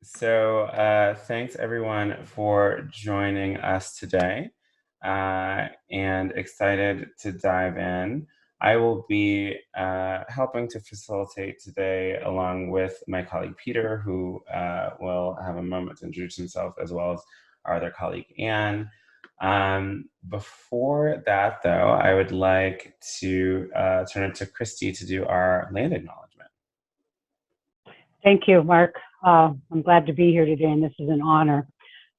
Thanks everyone for joining us today, and excited to dive in. I will be helping to facilitate today along with my colleague Peter, who will have a moment to introduce himself, as well as our other colleague Anne. Before that, though, I would like to turn it to Christy to do our land acknowledgement. Thank you, Mark. I'm glad to be here today, and this is an honor.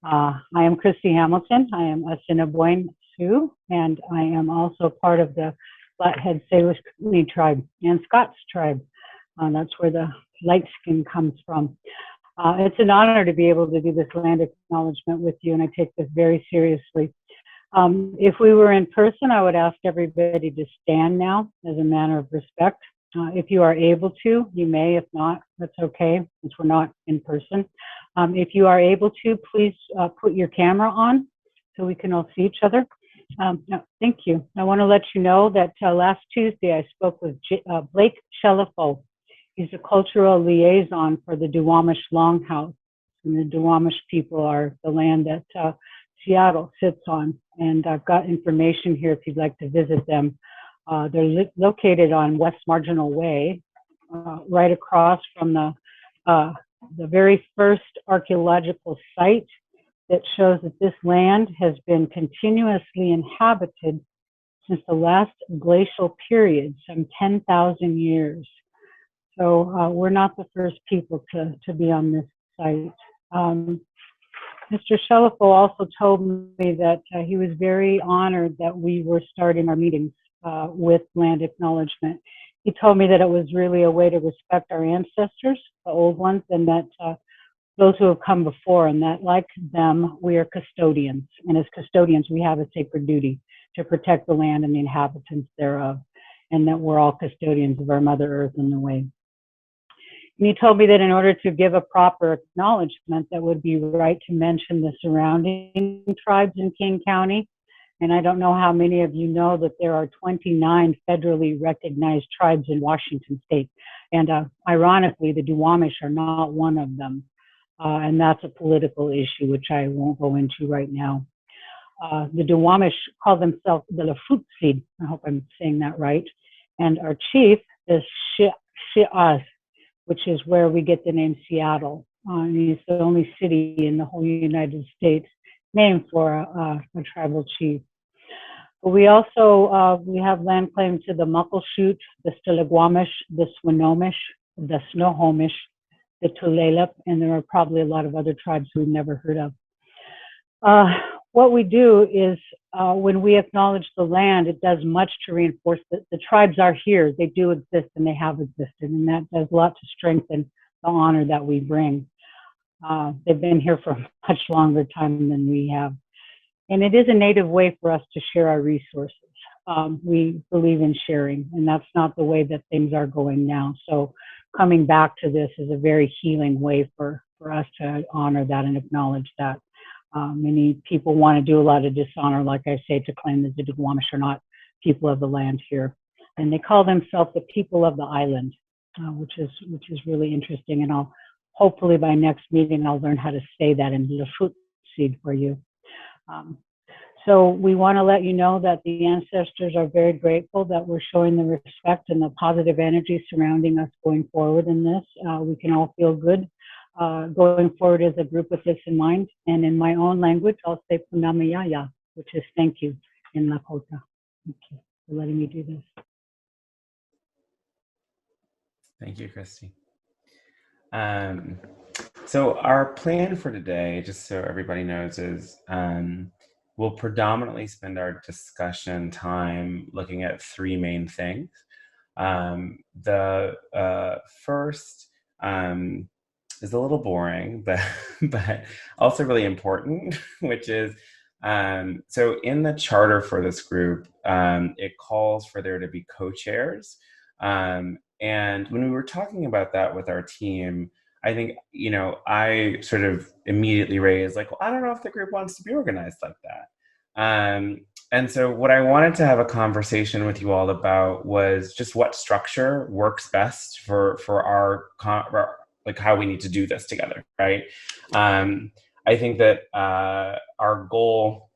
I am Christy Hamilton. I am Assiniboine Sioux, and I am also part of the Flathead Salish Kootenai tribe and Scots tribe. That's where the light skin comes from. It's an honor to be able to do this land acknowledgement with you, and I take this very seriously. If we were in person, I would ask everybody to stand now as a manner of respect. If you are able to, you may. If not, that's okay, since we're not in person. If you are able to, please put your camera on so we can all see each other. No, thank you. I want to let you know that last Tuesday I spoke with Blake Shelifo. He's a cultural liaison for the Duwamish Longhouse. And the Duwamish people are the land that Seattle sits on. And I've got information here if you'd like to visit them. They're located on West Marginal Way, right across from the very first archaeological site that shows that this land has been continuously inhabited since the last glacial period, some 10,000 years. So we're not the first people to be on this site. Mr. Shelifo also told me that he was very honored that we were starting our meetings with land acknowledgement. He told me that it was really a way to respect our ancestors, the old ones, and that those who have come before, and that like them, we are custodians. And as custodians, we have a sacred duty to protect the land and the inhabitants thereof, and that we're all custodians of our Mother Earth in the way. And he told me that in order to give a proper acknowledgement, that would be right to mention the surrounding tribes in King County. And I don't know how many of you know that there are 29 federally recognized tribes in Washington state. And ironically, the Duwamish are not one of them. And that's a political issue, which I won't go into right now. The Duwamish call themselves the Lafutseed. I hope I'm saying that right. And our chief is Shi'as, which is where we get the name Seattle. It's the only city in the whole United States named for a tribal chief. But we also, we have land claim to the Muckleshoot, the Stillaguamish, the Swinomish, the Snohomish, the Tulalip, and there are probably a lot of other tribes we've never heard of. What we do is when we acknowledge the land, it does much to reinforce that the tribes are here, they do exist, and they have existed, and that does a lot to strengthen the honor that we bring. They've been here for a much longer time than we have. And it is a native way for us to share our resources. We believe in sharing, and that's not the way that things are going now. So coming back to this is a very healing way for us to honor that and acknowledge that. Many people want to do a lot of dishonor, like I say, to claim that the Duwamish are not people of the land here. And they call themselves the people of the island, which is really interesting. And I'll hopefully by next meeting, I'll learn how to say that in Lafutseed for you. So we want to let you know that the ancestors are very grateful that we're showing the respect and the positive energy surrounding us going forward in this. We can all feel good going forward as a group with this in mind. And in my own language, I'll say Punamayaya, which is thank you in Lakota. Thank you for letting me do this. Thank you, Christy. So our plan for today, just so everybody knows, is we'll predominantly spend our discussion time looking at three main things. The first is a little boring, but also really important, which is, so in the charter for this group, it calls for there to be co-chairs. And when we were talking about that with our team, I think, I sort of immediately raised like, well, I don't know if the group wants to be organized like that. And so what I wanted to have a conversation with you all about was just what structure works best for our like how we need to do this together, right? I think that our goal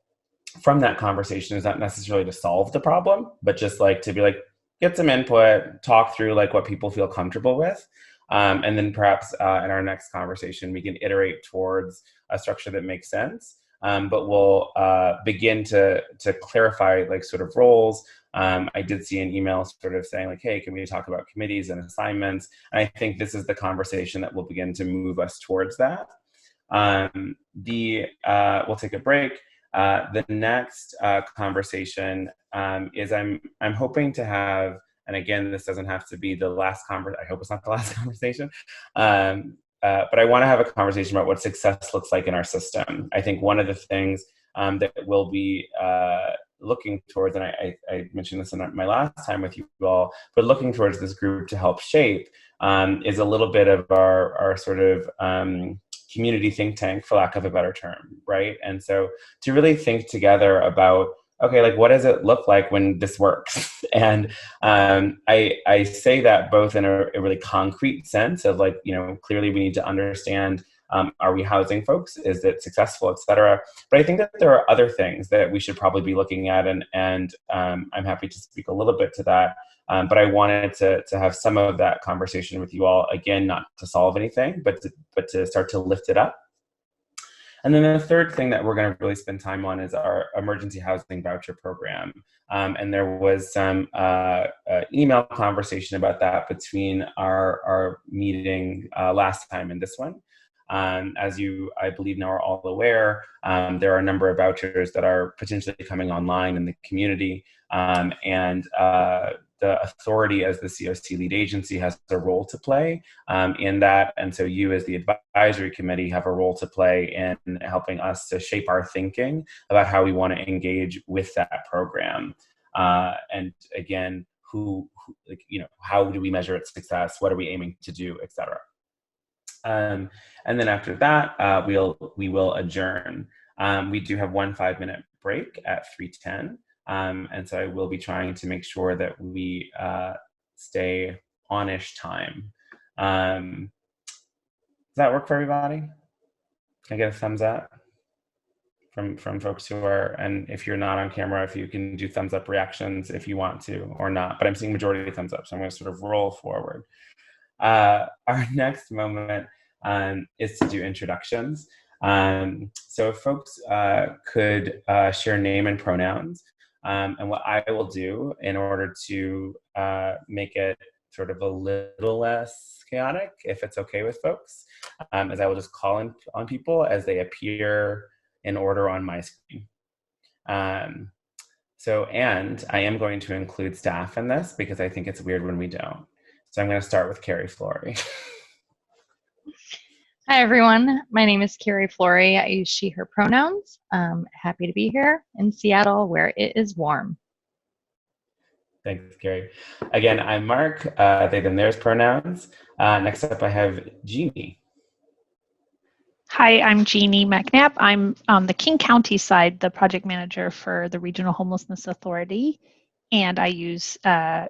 from that conversation is not necessarily to solve the problem, but just like to be like, get some input, talk through like what people feel comfortable with. And then perhaps in our next conversation, we can iterate towards a structure that makes sense. But we'll begin to clarify like sort of roles. I did see an email sort of saying like, hey, can we talk about committees and assignments? And I think this is the conversation that will begin to move us towards that. We'll take a break. The next conversation is I'm hoping to have, and again, this doesn't have to be the last conversation. I hope it's not the last conversation. But I want to have a conversation about what success looks like in our system. I think one of the things that we'll be looking towards, and I mentioned this in my last time with you all, but looking towards this group to help shape is a little bit of our sort of community think tank, for lack of a better term, right? And so to really think together about, okay, like what does it look like when this works? And I say that both in a really concrete sense of like, you know, clearly we need to understand, are we housing folks? Is it successful, et cetera? But I think that there are other things that we should probably be looking at, and I'm happy to speak a little bit to that. But I wanted to have some of that conversation with you all, again, not to solve anything, but to start to lift it up. And then the third thing that we're going to really spend time on is our emergency housing voucher program. And there was some email conversation about that between our meeting last time and this one. As you, I believe, now are all aware, there are a number of vouchers that are potentially coming online in the community. And the authority as the COC lead agency has a role to play in that. And so you as the advisory committee have a role to play in helping us to shape our thinking about how we want to engage with that program. And again, like, you know, how do we measure its success? What are we aiming to do, et cetera? And then after that, we will adjourn. We do have 1 5-minute break at 3:10. And so I will be trying to make sure that we stay on-ish time. Does that work for everybody? Can I get a thumbs up from folks who are, and if you're not on camera, if you can do thumbs up reactions if you want to or not, but I'm seeing majority of thumbs up, so I'm going to sort of roll forward. Our next moment is to do introductions. So if folks could share name and pronouns. And what I will do in order to make it sort of a little less chaotic, if it's okay with folks, is I will just call in on people as they appear in order on my screen. And I am going to include staff in this because I think it's weird when we don't. So I'm going to start with Carrie Flory. Hi, everyone. My name is Carrie Flory. I use she, her pronouns. Happy to be here in Seattle where it is warm. Thanks, Carrie. Again, I'm Mark. They, them, theirs pronouns. Next up, I have Jeannie. Hi, I'm Jeannie McNabb. I'm on the King County side, the project manager for the Regional Homelessness Authority. And I use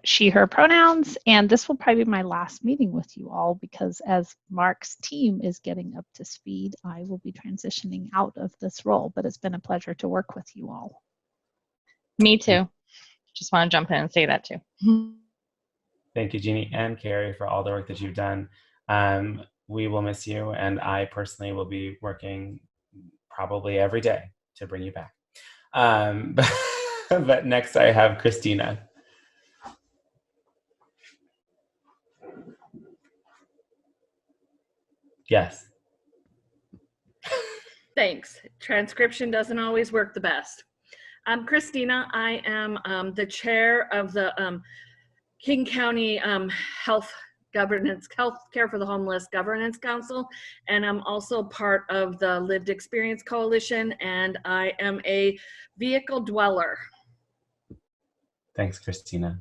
she, her pronouns. And this will probably be my last meeting with you all because as Mark's team is getting up to speed, I will be transitioning out of this role. But it's been a pleasure to work with you all. Me too. Just want to jump in and say that too. Thank you, Jeannie and Carrie, for all the work that you've done. We will miss you, and I personally will be working probably every day to bring you back. But next I have Christina. Yes. Thanks. Transcription doesn't always work the best. I'm Christina. I am the chair of the King County Health Care for the Homeless Governance Council, and I'm also part of the Lived Experience Coalition, and I am a vehicle dweller. Thanks, Christina.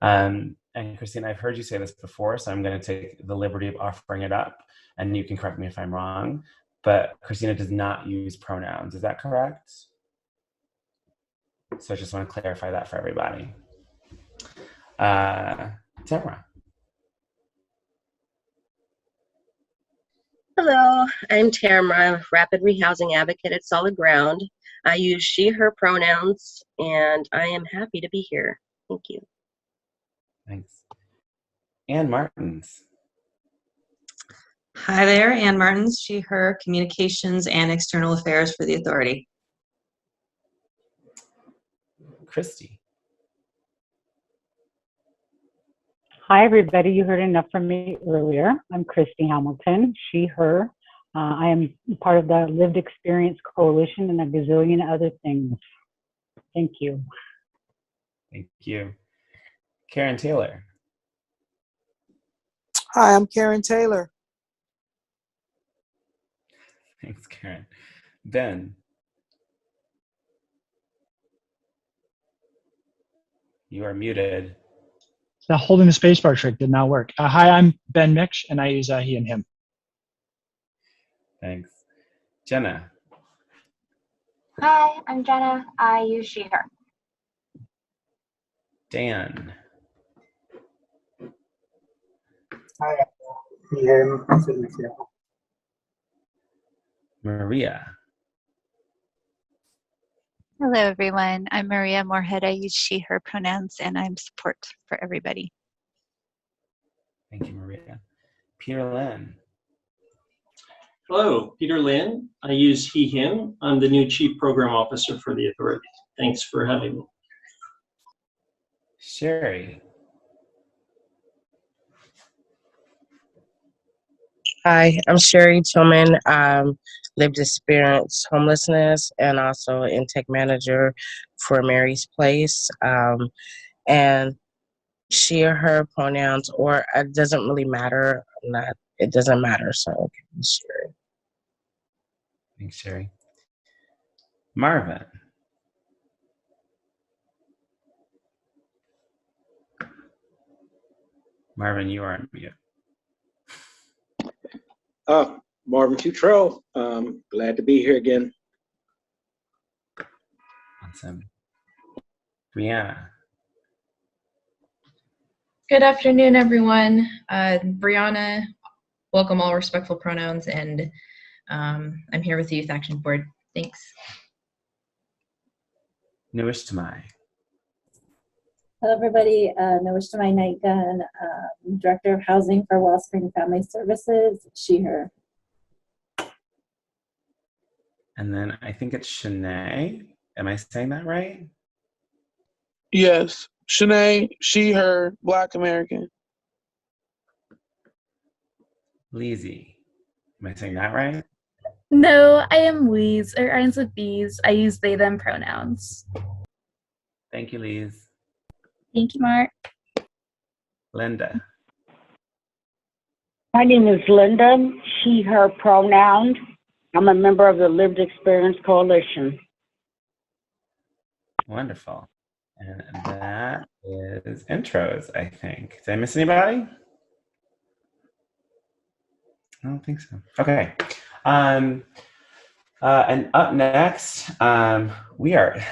And Christina, I've heard you say this before, so I'm going to take the liberty of offering it up, and you can correct me if I'm wrong, but Christina does not use pronouns. Is that correct? So I just want to clarify that for everybody. Deborah. Hello, I'm Tamara, rapid rehousing advocate at Solid Ground. I use she, her pronouns, and I am happy to be here. Thank you. Thanks. Ann Martins. Hi there, Ann Martins, she, her, communications and external affairs for the authority. Christy. Hi, everybody. You heard enough from me earlier. I'm Christy Hamilton, she, her. I am part of the Lived Experience Coalition and a gazillion other things. Thank you. Thank you. Karen Taylor. Hi, I'm Karen Taylor. Thanks, Karen. Ben. You are muted. The holding the spacebar trick did not work. Hi, I'm Ben Miksch, and I use he and him. Thanks. Jenna. Hi, I'm Jenna. I use she, her. Dan. Hi, he, him. Maria. Hello, everyone. I'm Maria Moorhead. I use she, her pronouns, and I'm support for everybody. Thank you, Maria. Peter Lynn. Hello, Peter Lynn. I use he, him. I'm the new Chief Program Officer for the Authority. Thanks for having me. Sherry. Hi, I'm Sherry Tillman, lived experience homelessness and also intake manager for Mary's Place. And she or her pronouns, or it doesn't really matter. It doesn't matter. So, okay, Sherry. Thanks, Sherry. Marvin. Marvin, you are on mute. Marvin Futrell. Glad to be here again. Awesome. Brianna. Good afternoon, everyone. Brianna, welcome all respectful pronouns, and I'm here with the Youth Action Board. Thanks. Newish Tamai. Hello, everybody. Nowish Night Gun, Director of Housing for Wellspring Family Services, she, her. And then I think it's Shanae. Am I saying that right? Yes, Shanae, she, her, Black American. Lizzie. Am I saying that right? No, I am Lise, or rhymes with bees. I use they, them pronouns. Thank you, Liz. Thank you, Mark. Linda. My name is Linda, she, her pronouns. I'm a member of the Lived Experience Coalition. Wonderful. And that is intros, I think. Did I miss anybody? I don't think so. Okay. And up next, we are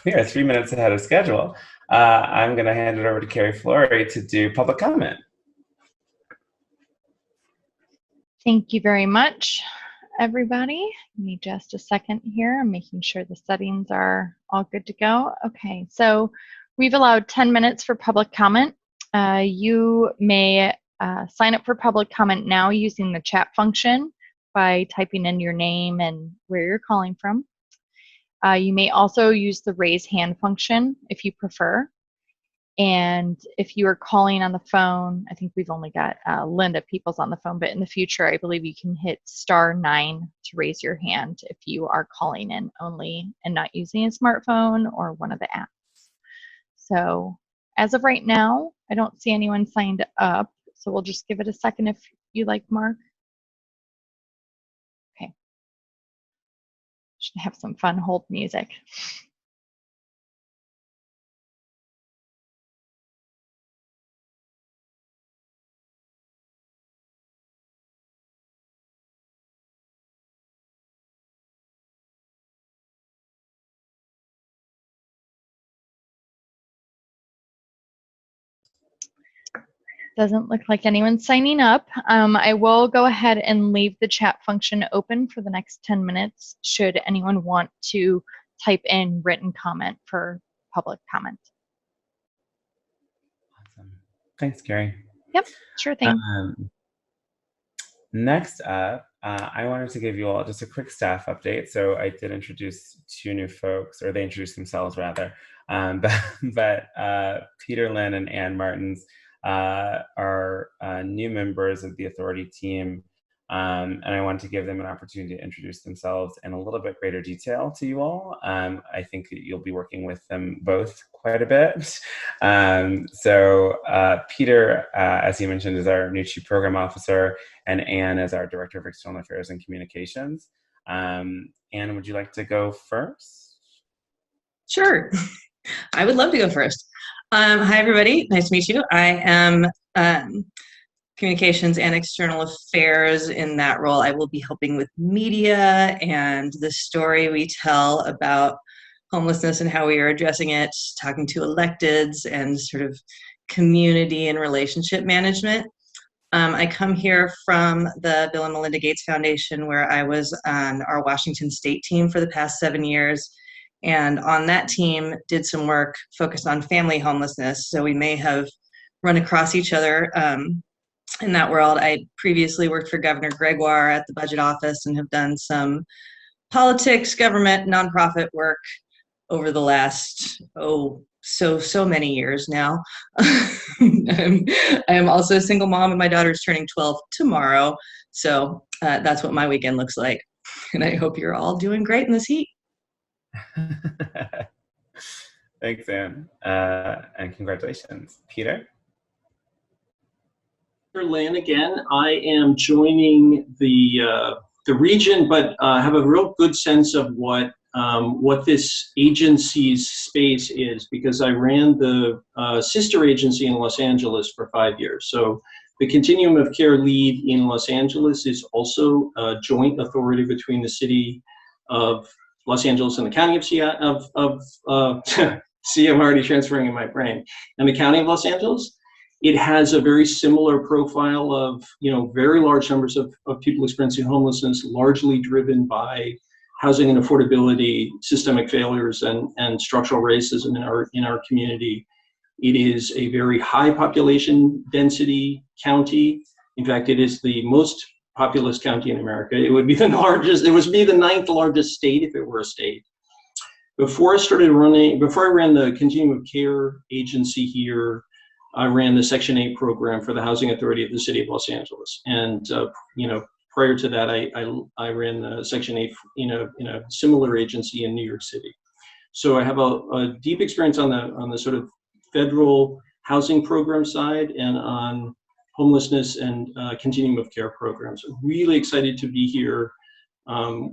3 minutes ahead of schedule. I'm going to hand it over to Carrie Flory to do public comment. Thank you very much, everybody. Give me just a second here. I'm making sure the settings are all good to go. Okay, so we've allowed 10 minutes for public comment. You may sign up for public comment now using the chat function by typing in your name and where you're calling from. You may also use the raise hand function if you prefer. And if you are calling on the phone, I think we've only got Linda Peoples on the phone, but in the future, I believe you can hit *9 to raise your hand if you are calling in only and not using a smartphone or one of the apps. So as of right now, I don't see anyone signed up. So we'll just give it a second if you like, Mark. Okay. Should have some fun hold music. Doesn't look like anyone's signing up. I will go ahead and leave the chat function open for the next 10 minutes should anyone want to type in written comment for public comment. Awesome. Thanks, Carrie. Yep, sure thing. Next up, I wanted to give you all just a quick staff update. So I did introduce two new folks, or they introduced themselves rather. But Peter Lynn and Ann Martins are new members of the authority team. And I want to give them an opportunity to introduce themselves in a little bit greater detail to you all. I think that you'll be working with them both quite a bit. So Peter, as you mentioned, is our new Chief Program Officer, and Anne is our Director of External Affairs and Communications. Anne, would you like to go first? Sure. I would love to go first. Hi, everybody. Nice to meet you. I am Communications and External Affairs. In that role, I will be helping with media and the story we tell about homelessness and how we are addressing it, talking to electeds, and sort of community and relationship management. I come here from the Bill and Melinda Gates Foundation, where I was on our Washington State team for the past 7 years. And on that team, did some work focused on family homelessness. So we may have run across each other in that world. I previously worked for Governor Gregoire at the budget office and have done some politics, government, nonprofit work over the last, so many years now. I am also a single mom, and my daughter's turning 12 tomorrow. So that's what my weekend looks like. And I hope you're all doing great in this heat. Thanks, Anne, and congratulations. Peter? Lynn again. I am joining the region, but have a real good sense of what this agency's space is, because I ran the sister agency in Los Angeles for 5 years. So the Continuum of Care lead in Los Angeles is also a joint authority between the city of Los Angeles and the county of Seattle, see, I'm already transferring in my brain, and the county of Los Angeles. It has a very similar profile of, very large numbers of people experiencing homelessness, largely driven by housing and affordability, systemic failures, and structural racism in our community. It is a very high population density county. In fact, it is the most populous county in America. It would be the largest. It would be the 9th largest state if it were a state. Before I ran the Continuum of Care agency here, I ran the Section 8 program for the Housing Authority of the City of Los Angeles. And, prior to that, I ran the Section 8 in a similar agency in New York City. So I have a deep experience on the sort of federal housing program side and on homelessness and Continuum of Care programs. I'm really excited to be here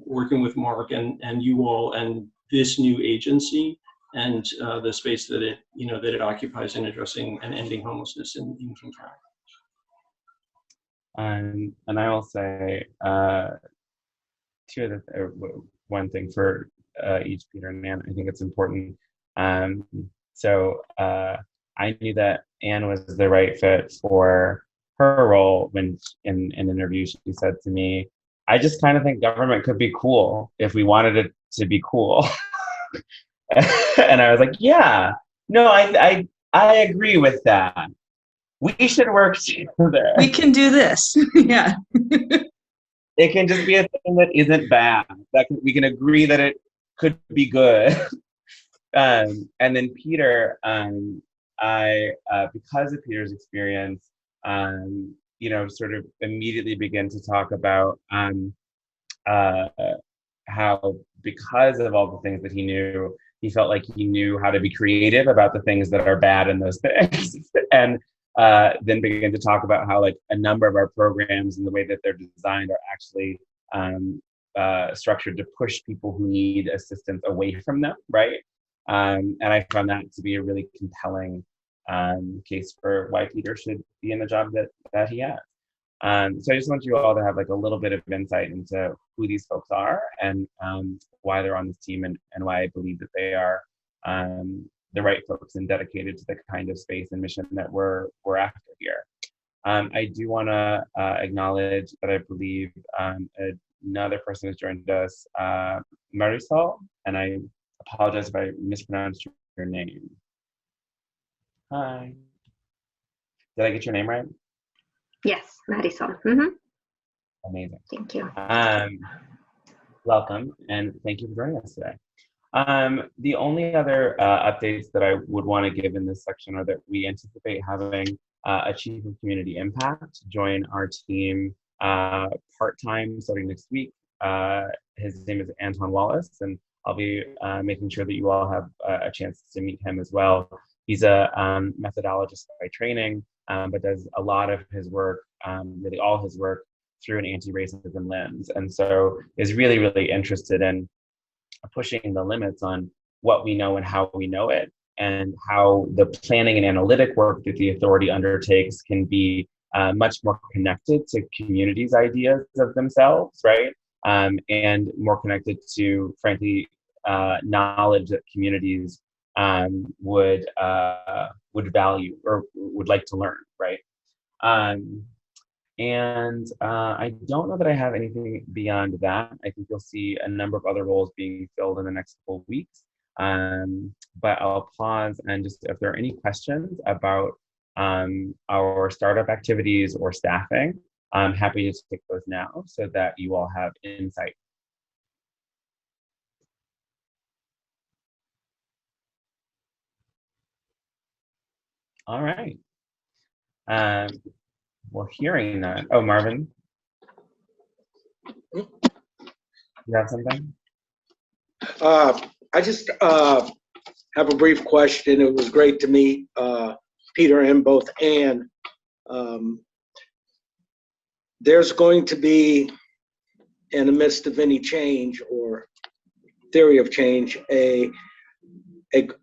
working with Mark and you all and this new agency, and the space that it occupies in addressing and ending homelessness in King County. And I will say one thing for each Peter and Ann. I think it's important. So I knew that Anne was the right fit for her role when in an interview she said to me, "I just kind of think government could be cool if we wanted it to be cool." And I was like, yeah, no, I agree with that. We should work together. We can do this. Yeah. It can just be a thing that isn't bad. We can agree that it could be good. And then Peter, because of Peter's experience, sort of immediately begin to talk about how, because of all the things that he knew, he felt like he knew how to be creative about the things that are bad in those things. And then begin to talk about how like a number of our programs and the way that they're designed are actually structured to push people who need assistance away from them, right? And I found that to be a really compelling case for why Peter should be in the job that he has. So I just want you all to have like a little bit of insight into who these folks are and why they're on this team and why I believe that they are the right folks and dedicated to the kind of space and mission that we're after here. I do want to acknowledge that I believe another person has joined us, Marisol, and I apologize if I mispronounced your name. Hi. Did I get your name right? Yes, Marisol. Amazing. Thank you. Welcome, and thank you for joining us today. The only other updates that I would want to give in this section are that we anticipate having a Chief of Community Impact join our team part-time starting next week. His name is Anton Wallace, and I'll be making sure that you all have a chance to meet him as well. He's a methodologist by training, but does a lot of his work, really all his work, through an anti-racism lens, and so is really, really interested in pushing the limits on what we know and how we know it, and how the planning and analytic work that the authority undertakes can be much more connected to communities' ideas of themselves, right? And more connected to, frankly, knowledge that communities would value or would like to learn, right? And I don't know that I have anything beyond that. I think you'll see a number of other roles being filled in the next couple of weeks. But I'll pause and just, if there are any questions about our startup activities or staffing, I'm happy to take those now so that you all have insight. All right. Well, hearing that, oh, Marvin, you have something? I just have a brief question. It was great to meet Peter and both Ann. There's going to be, in the midst of any change or theory of change, a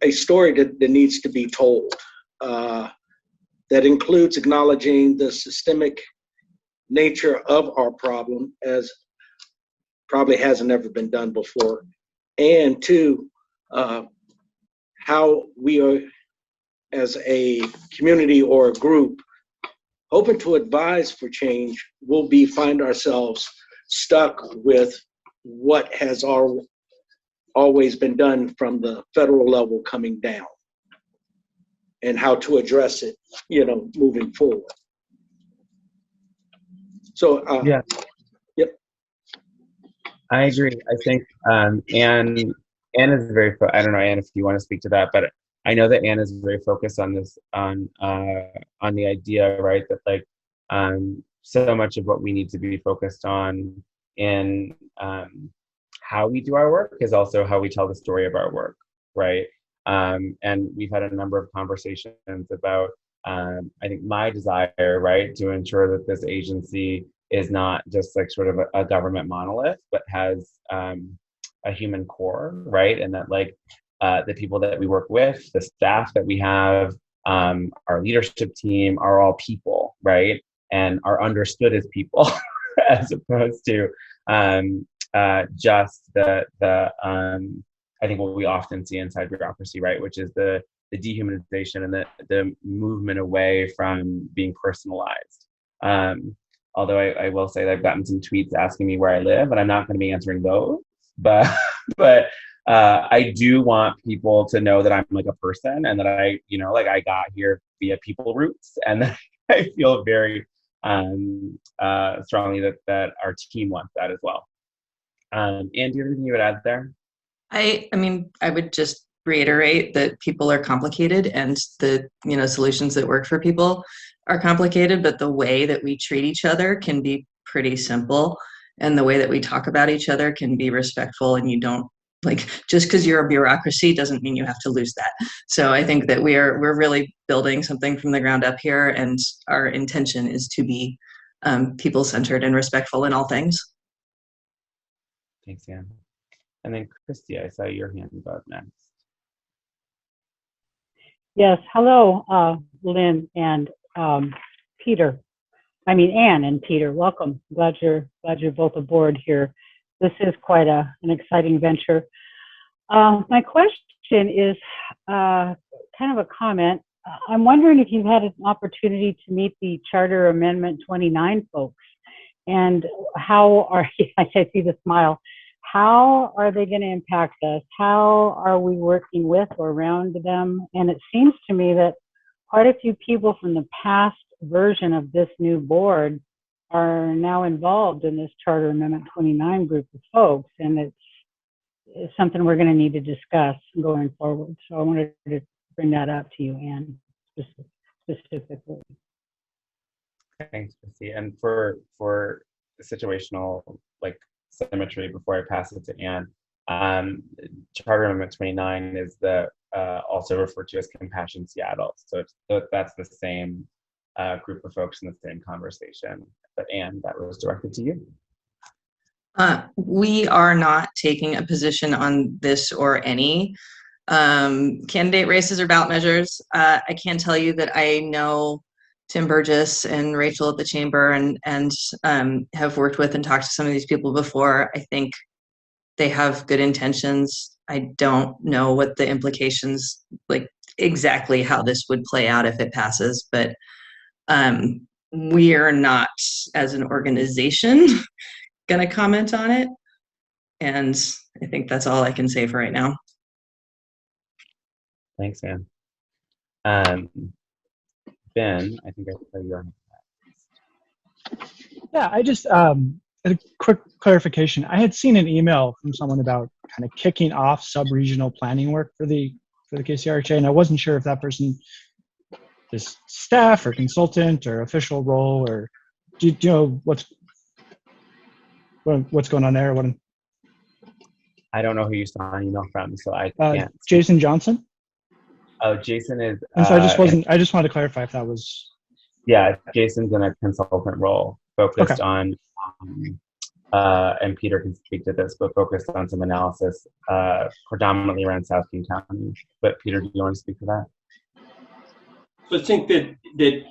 story that needs to be told. That includes acknowledging the systemic nature of our problem, as probably hasn't ever been done before, and two, how we are, as a community or a group, hoping to advise for change, will be find ourselves stuck with what has always been done from the federal level coming down, and how to address it, moving forward. So, yeah. Yep. I agree. I think Ann is very, I don't know, Ann, if you want to speak to that, but I know that Ann is very focused on this, on the idea, right, that like so much of what we need to be focused on in how we do our work is also how we tell the story of our work, right? And we've had a number of conversations about, I think, my desire, right, to ensure that this agency is not just like sort of a government monolith, but has a human core, right? And that like the people that we work with, the staff that we have, our leadership team are all people, right? And are understood as people as opposed to just the I think what we often see inside bureaucracy, right, which is the dehumanization and the movement away from being personalized. Although I will say that I've gotten some tweets asking me where I live, and I'm not going to be answering those. But I do want people to know that I'm like a person, and that I got here via people roots, and that I feel very strongly that our team wants that as well. Ann, do you have anything you would add there? I mean, I would just reiterate that people are complicated, and the solutions that work for people are complicated, but the way that we treat each other can be pretty simple, and the way that we talk about each other can be respectful, and you don't, like, just because you're a bureaucracy doesn't mean you have to lose that. So I think that we're really building something from the ground up here, and our intention is to be people-centered and respectful in all things. Thanks, Ann. And then Christy, I saw your hand up next. Yes, hello, Lynn and Peter. I mean, Ann and Peter, welcome. Glad you're both aboard here. This is quite an exciting venture. My question is kind of a comment. I'm wondering if you've had an opportunity to meet the Charter Amendment 29 folks, and how are, I see the smile, how are they going to impact us? How are we working with or around them? And it seems to me that quite a few people from the past version of this new board are now involved in this Charter Amendment 29 group of folks, and it's something we're going to need to discuss going forward. So I wanted to bring that up to you, Anne, specifically. Thanks, Chrissy. And for situational like symmetry, before I pass it to Anne, Charter Amendment 29 is the also referred to as Compassion Seattle. So that's the same group of folks in the same conversation. But Anne, that was directed to you. We are not taking a position on this or any candidate races or ballot measures. I can tell you that I know Tim Burgess and Rachel at the Chamber and have worked with and talked to some of these people before. I think they have good intentions. I don't know what the implications, like exactly how this would play out if it passes, but we are not, as an organization, going to comment on it. And I think that's all I can say for right now. Thanks, Anne. Ben, I think I saw your hand. Yeah, I just a quick clarification. I had seen an email from someone about kind of kicking off sub-regional planning work for the KCRHA, and I wasn't sure if that person is staff or consultant or official role, or do you know what's going on there? I don't know who you saw an email from, so I can't. Jason Johnson. Oh, Jason is. And so I just wanted to clarify if that was. Yeah, Jason's in a consultant role focused on, and Peter can speak to this, but focused on some analysis predominantly around South King County. But Peter, do you want to speak to that? So I think that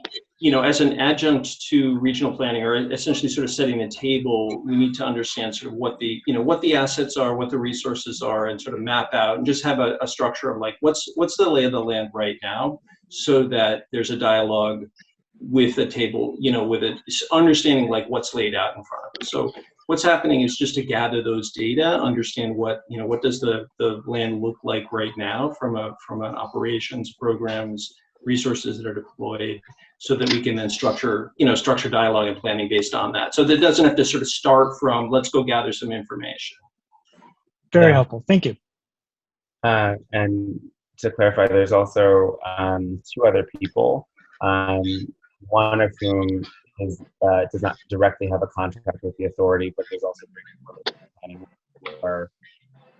as an adjunct to regional planning, or essentially sort of setting the table, we need to understand sort of what the assets are, what the resources are, and sort of map out and just have a structure of like what's the lay of the land right now, so that there's a dialogue with a table, with it understanding like what's laid out in front of us. So what's happening is just to gather those data, understand what does the land look like right now from an operations, programs, resources that are deployed, so that we can then structure dialogue and planning based on that. So that it doesn't have to sort of start from, let's go gather some information. Very helpful. Thank you. And to clarify, there's also 2 other people, one of whom does not directly have a contract with the authority, but there's also planning or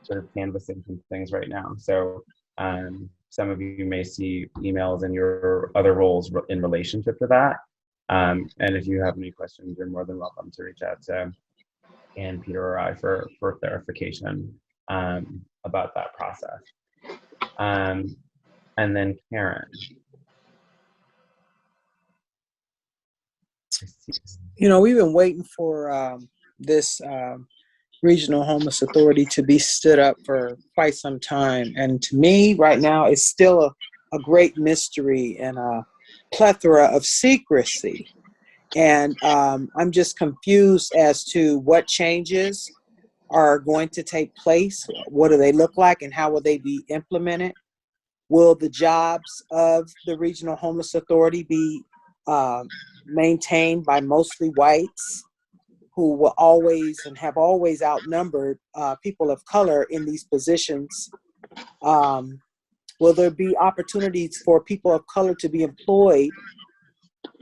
sort of canvassing some things right now. So some of you may see emails in your other roles in relationship to that. And if you have any questions, you're more than welcome to reach out to Anne, Peter, or I for clarification about that process. And then Karen. We've been waiting for this Regional Homeless Authority to be stood up for quite some time. And to me, right now, it's still a great mystery and a plethora of secrecy. And I'm just confused as to what changes are going to take place. What do they look like and how will they be implemented? Will the jobs of the Regional Homeless Authority be maintained by mostly whites, who will always and have always outnumbered people of color in these positions? Will there be opportunities for people of color to be employed?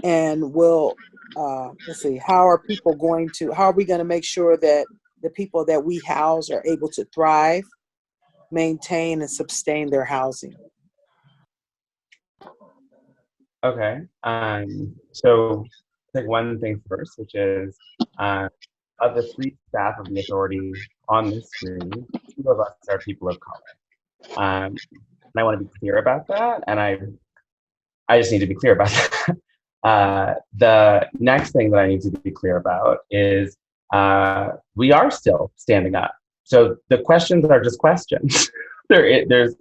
And will, how are we going to make sure that the people that we house are able to thrive, maintain, and sustain their housing? Okay, so take one thing first, which is of the 3 staff of the authority on this screen, 2 of us are people of color. And I want to be clear about that, and I just need to be clear about that. The next thing that I need to be clear about is we are still standing up. So the questions are just questions. There's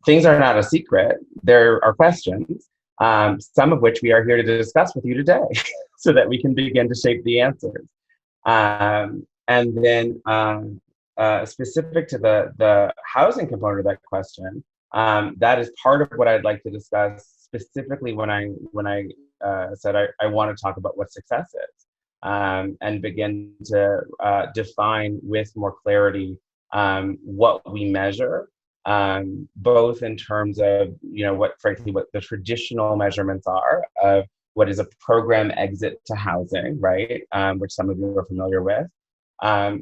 things are not a secret. There are questions, some of which we are here to discuss with you today so that we can begin to shape the answers. And then specific to the housing component of that question, that is part of what I'd like to discuss specifically when I said I want to talk about what success is, and begin to define with more clarity what we measure, both in terms of what the traditional measurements are of what is a program exit to housing, right, which some of you are familiar with,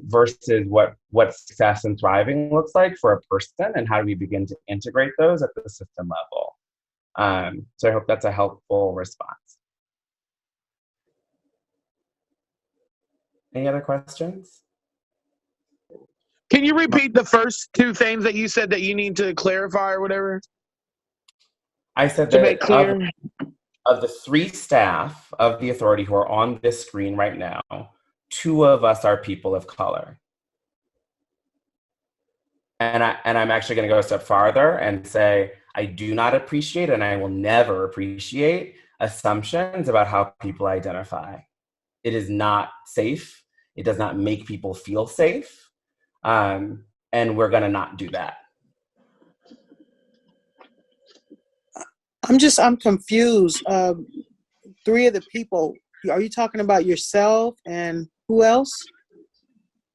versus what success and thriving looks like for a person, and how do we begin to integrate those at the system level. So I hope that's a helpful response. Any other questions? Can you repeat the first two things that you said that you need to clarify or whatever? I said to that make clear. Of the 3 staff of the authority who are on this screen right now, 2 of us are people of color. And I'm actually going to go a step farther and say, I do not appreciate, and I will never appreciate, assumptions about how people identify. It is not safe. It does not make people feel safe. And we're going to not do that. I'm confused. 3 of the people, are you talking about yourself and who else?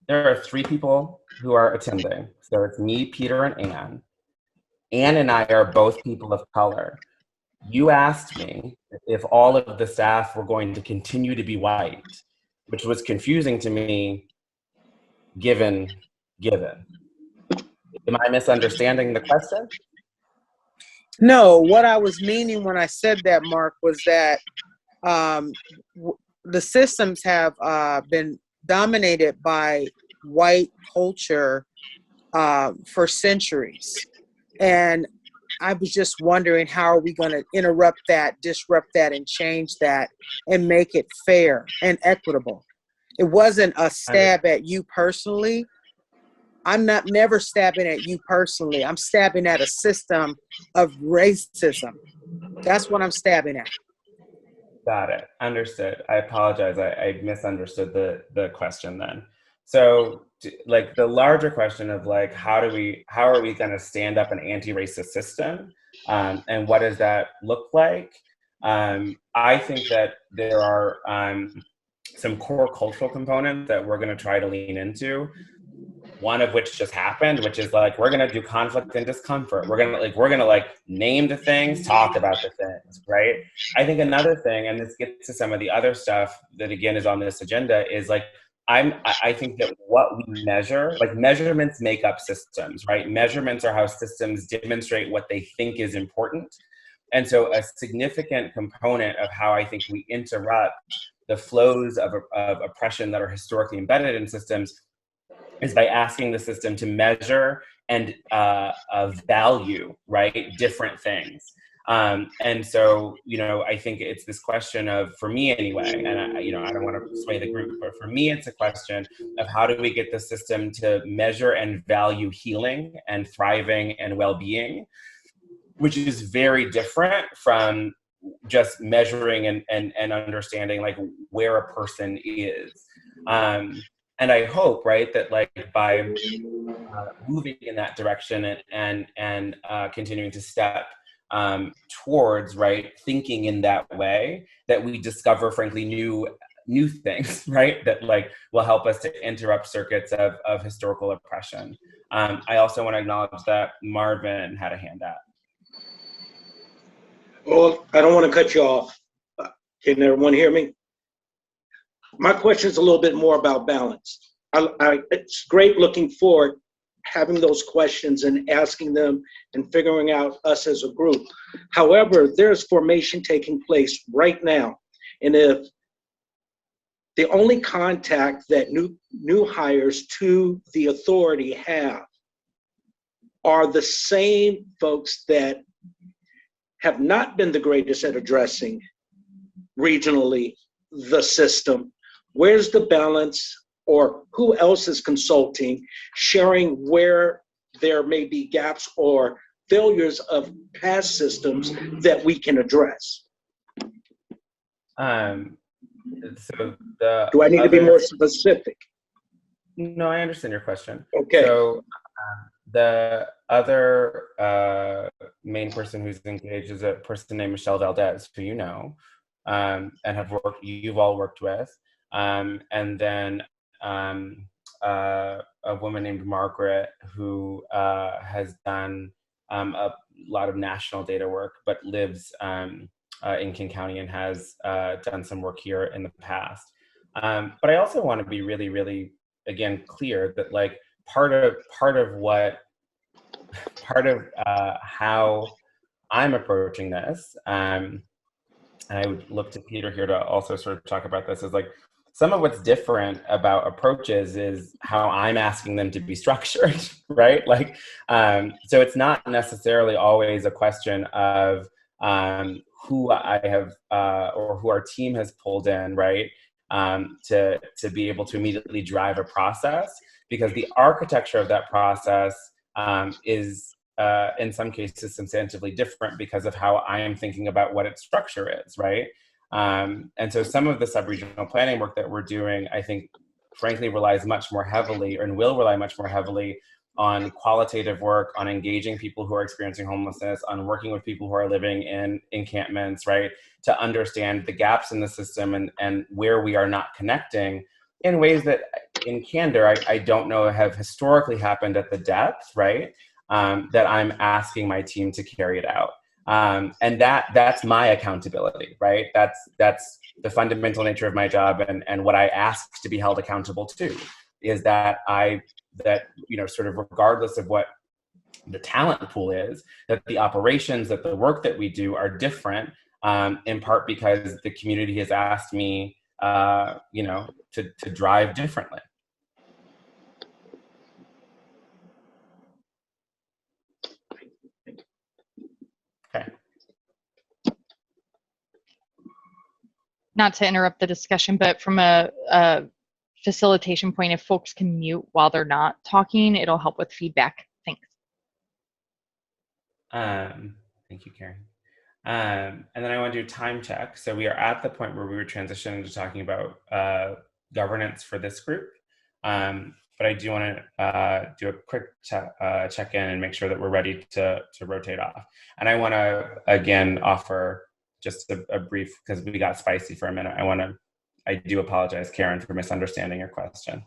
There are 3 people who are attending. So it's me, Peter, and Anne. Anne and I are both people of color. You asked me if all of the staff were going to continue to be white, which was confusing to me, given. Am I misunderstanding the question? No, what I was meaning when I said that, Mark, was that the systems have been dominated by white culture for centuries. And I was just wondering, how are we going to interrupt that, disrupt that, and change that, and make it fair and equitable? It wasn't a stab at you personally. I'm never stabbing at you personally. I'm stabbing at a system of racism. That's what I'm stabbing at. Got it. Understood. I apologize. I misunderstood the question then. So like the larger question of like, how are we going to stand up an anti-racist system? And what does that look like? I think that there are some core cultural components that we're going to try to lean into. One of which just happened, which is like, we're going to do conflict and discomfort. We're going to name the things, talk about the things, right? I think another thing, and this gets to some of the other stuff that again is on this agenda, is like, I think that what we measure, like measurements make up systems, right? Measurements are how systems demonstrate what they think is important. And so a significant component of how I think we interrupt the flows of oppression that are historically embedded in systems is by asking the system to measure and value, right, different things. And so, I think it's this question of, for me anyway, and I don't want to sway the group, but for me, it's a question of how do we get the system to measure and value healing and thriving and well-being, which is very different from just measuring and understanding like where a person is. And I hope, right, that like by moving in that direction and continuing to step towards, right, thinking in that way, that we discover, frankly, new things, right, that like will help us to interrupt circuits of historical oppression. I also want to acknowledge that Marvin had a hand up. Well, I don't want to cut you off. Can everyone hear me? My question is a little bit more about balance. It's great looking forward, having those questions and asking them and figuring out us as a group. However, there's formation taking place right now. And if the only contact that new hires to the authority have are the same folks that have not been the greatest at addressing regionally the system, where's the balance, or who else is consulting, sharing where there may be gaps or failures of past systems that we can address? So the Do I need to be other, more specific? no, I understand your question. Okay. So the other main person who's engaged is a person named Michelle Valdez, who you know, and you've all worked with. And then a woman named Margaret, who has done a lot of national data work, but lives in King County and has done some work here in the past. But I also want to be really, really, again, clear that like part of how I'm approaching this, and I would look to Peter here to also sort of talk about this, is like some of what's different about approaches is how I'm asking them to be structured, right? Like, so it's not necessarily always a question of who I have or who our team has pulled in, right? To be able to immediately drive a process, because the architecture of that process is in some cases substantively different because of how I am thinking about what its structure is, right? And so some of the sub-regional planning work that we're doing, I think, frankly, relies much more heavily, and will rely much more heavily on qualitative work, on engaging people who are experiencing homelessness, on working with people who are living in encampments, right? To understand the gaps in the system and where we are not connecting in ways that, in candor, I don't know have historically happened at the depth, right? That I'm asking my team to carry it out. And that's my accountability, right? That's the fundamental nature of my job, and what I ask to be held accountable to is that sort of regardless of what the talent pool is, that the operations, that the work that we do are different, in part because the community has asked me, to drive differently. Okay. Not to interrupt the discussion, but from a facilitation point, if folks can mute while they're not talking, it'll help with feedback. Thanks. Thank you, Karen. And then I want to do time check. So we are at the point where we were transitioning to talking about governance for this group. But I do want to do a quick check-in and make sure that we're ready to rotate off. And I want to, again, offer just a brief, because we got spicy for a minute. I do apologize, Karen, for misunderstanding your question.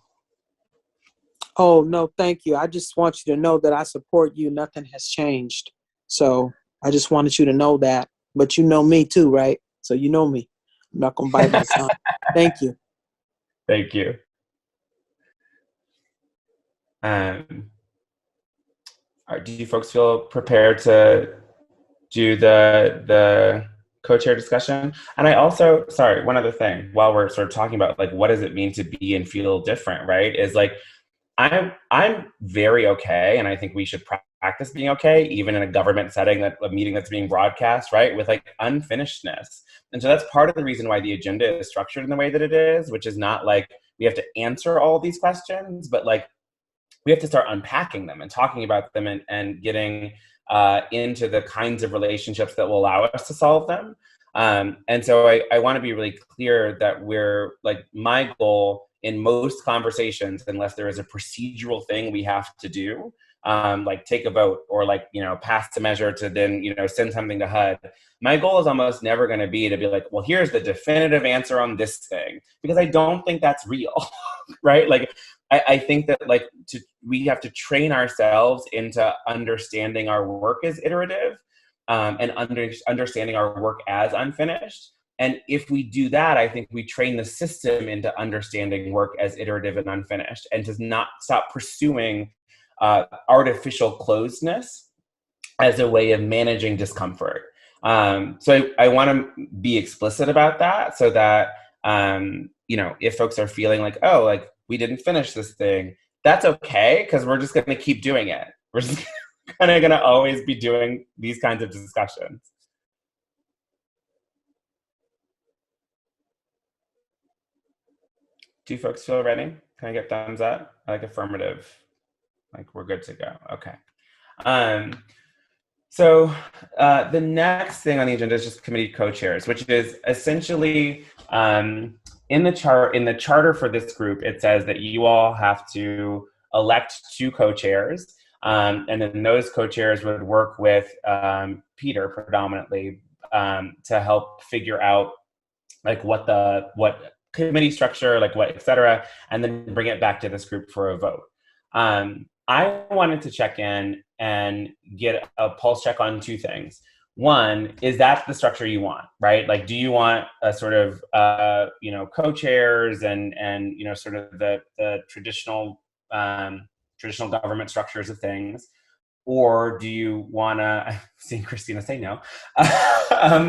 Oh, no, thank you. I just want you to know that I support you. Nothing has changed. So I just wanted you to know that. But you know me too, right? So you know me. I'm not going to bite my tongue. Thank you. Thank you. Do you folks feel prepared to do the co-chair discussion? And I also, sorry, one other thing, while we're sort of talking about like what does it mean to be and feel different, right? Is like I'm very okay, and I think we should practice being okay, even in a government setting, a meeting that's being broadcast, right, with like unfinishedness. And so that's part of the reason why the agenda is structured in the way that it is, which is not like we have to answer all these questions, but like we have to start unpacking them and talking about them and getting into the kinds of relationships that will allow us to solve them. And so I want to be really clear that we're like, my goal in most conversations, unless there is a procedural thing we have to do, like take a vote or like, pass a measure to then, send something to HUD. My goal is almost never going to be like, well, here's the definitive answer on this thing, because I don't think that's real, right? Like, I think that like we have to train ourselves into understanding our work as iterative, and understanding our work as unfinished. And if we do that, I think we train the system into understanding work as iterative and unfinished, and to not stop pursuing artificial closedness as a way of managing discomfort. So I want to be explicit about that, so that, if folks are feeling like, oh, like we didn't finish this thing, that's okay, because we're just going to keep doing it. We're just kind of going to always be doing these kinds of discussions. Do you folks feel ready? Can I get thumbs up? I like affirmative. Like we're good to go. Okay. So the next thing on the agenda is just committee co-chairs, which is essentially in the charter for this group, it says that you all have to elect 2 co-chairs, and then those co-chairs would work with Peter predominantly to help figure out like what committee structure, like what, et cetera, and then bring it back to this group for a vote. I wanted to check in and get a pulse check on 2 things. One, is that the structure you want, right? Like, do you want a sort of, co-chairs and sort of the traditional government structures of things? Or do you want to, I'm seeing Christina say no,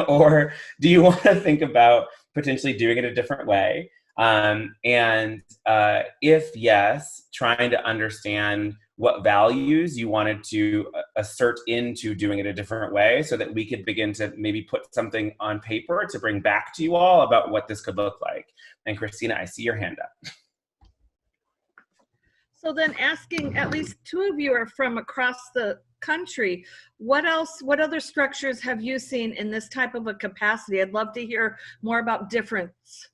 or do you want to think about potentially doing it a different way? If yes, trying to understand what values you wanted to assert into doing it a different way so that we could begin to maybe put something on paper to bring back to you all about what this could look like. And Christina, I see your hand up. So then asking, at least 2 of you are from across the country. What other structures have you seen in this type of a capacity? I'd love to hear more about difference.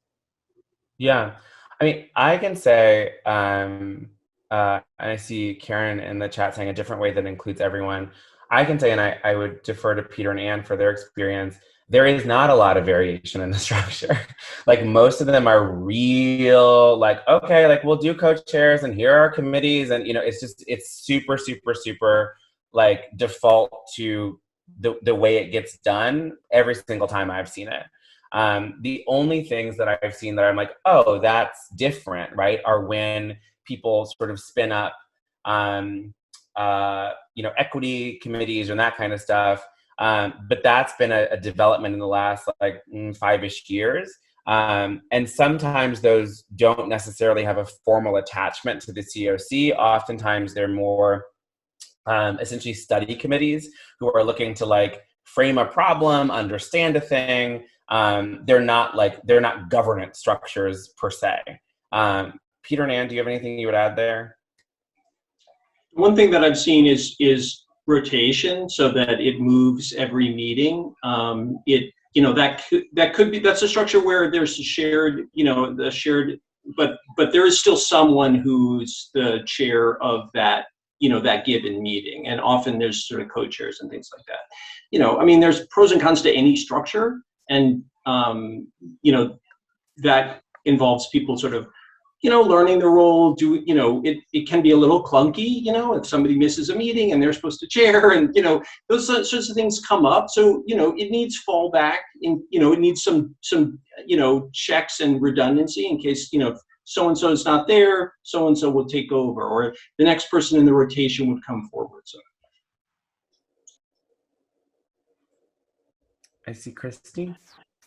Yeah, I mean, I can say, I see Karen in the chat saying a different way that includes everyone. I can say, and I would defer to Peter and Ann for their experience, there is not a lot of variation in the structure. Like most of them are real, like, okay, like we'll do co-chairs and here are committees. And, it's super, super, super like default to the way it gets done every single time I've seen it. The only things that I've seen that I'm like, oh, that's different, right, are when people sort of spin up, equity committees and that kind of stuff. But that's been a development in the last 5-ish years. And sometimes those don't necessarily have a formal attachment to the COC. Oftentimes they're more essentially study committees who are looking to frame a problem, understand a thing. They're not governance structures per se. Peter and Ann, do you have anything you would add there? One thing that I've seen is rotation, so that it moves every meeting. That could be, that's a structure where there's a shared, but there is still someone who's the chair of that, that given meeting, and often there's sort of co-chairs and things like that. There's pros and cons to any structure, and that involves people sort of learning the role. It can be a little clunky, if somebody misses a meeting and they're supposed to chair, and those sorts of things come up. So it needs fallback, and it needs some checks and redundancy in case so and so is not there, so and so will take over, or the next person in the rotation would come forward. So I see Christine.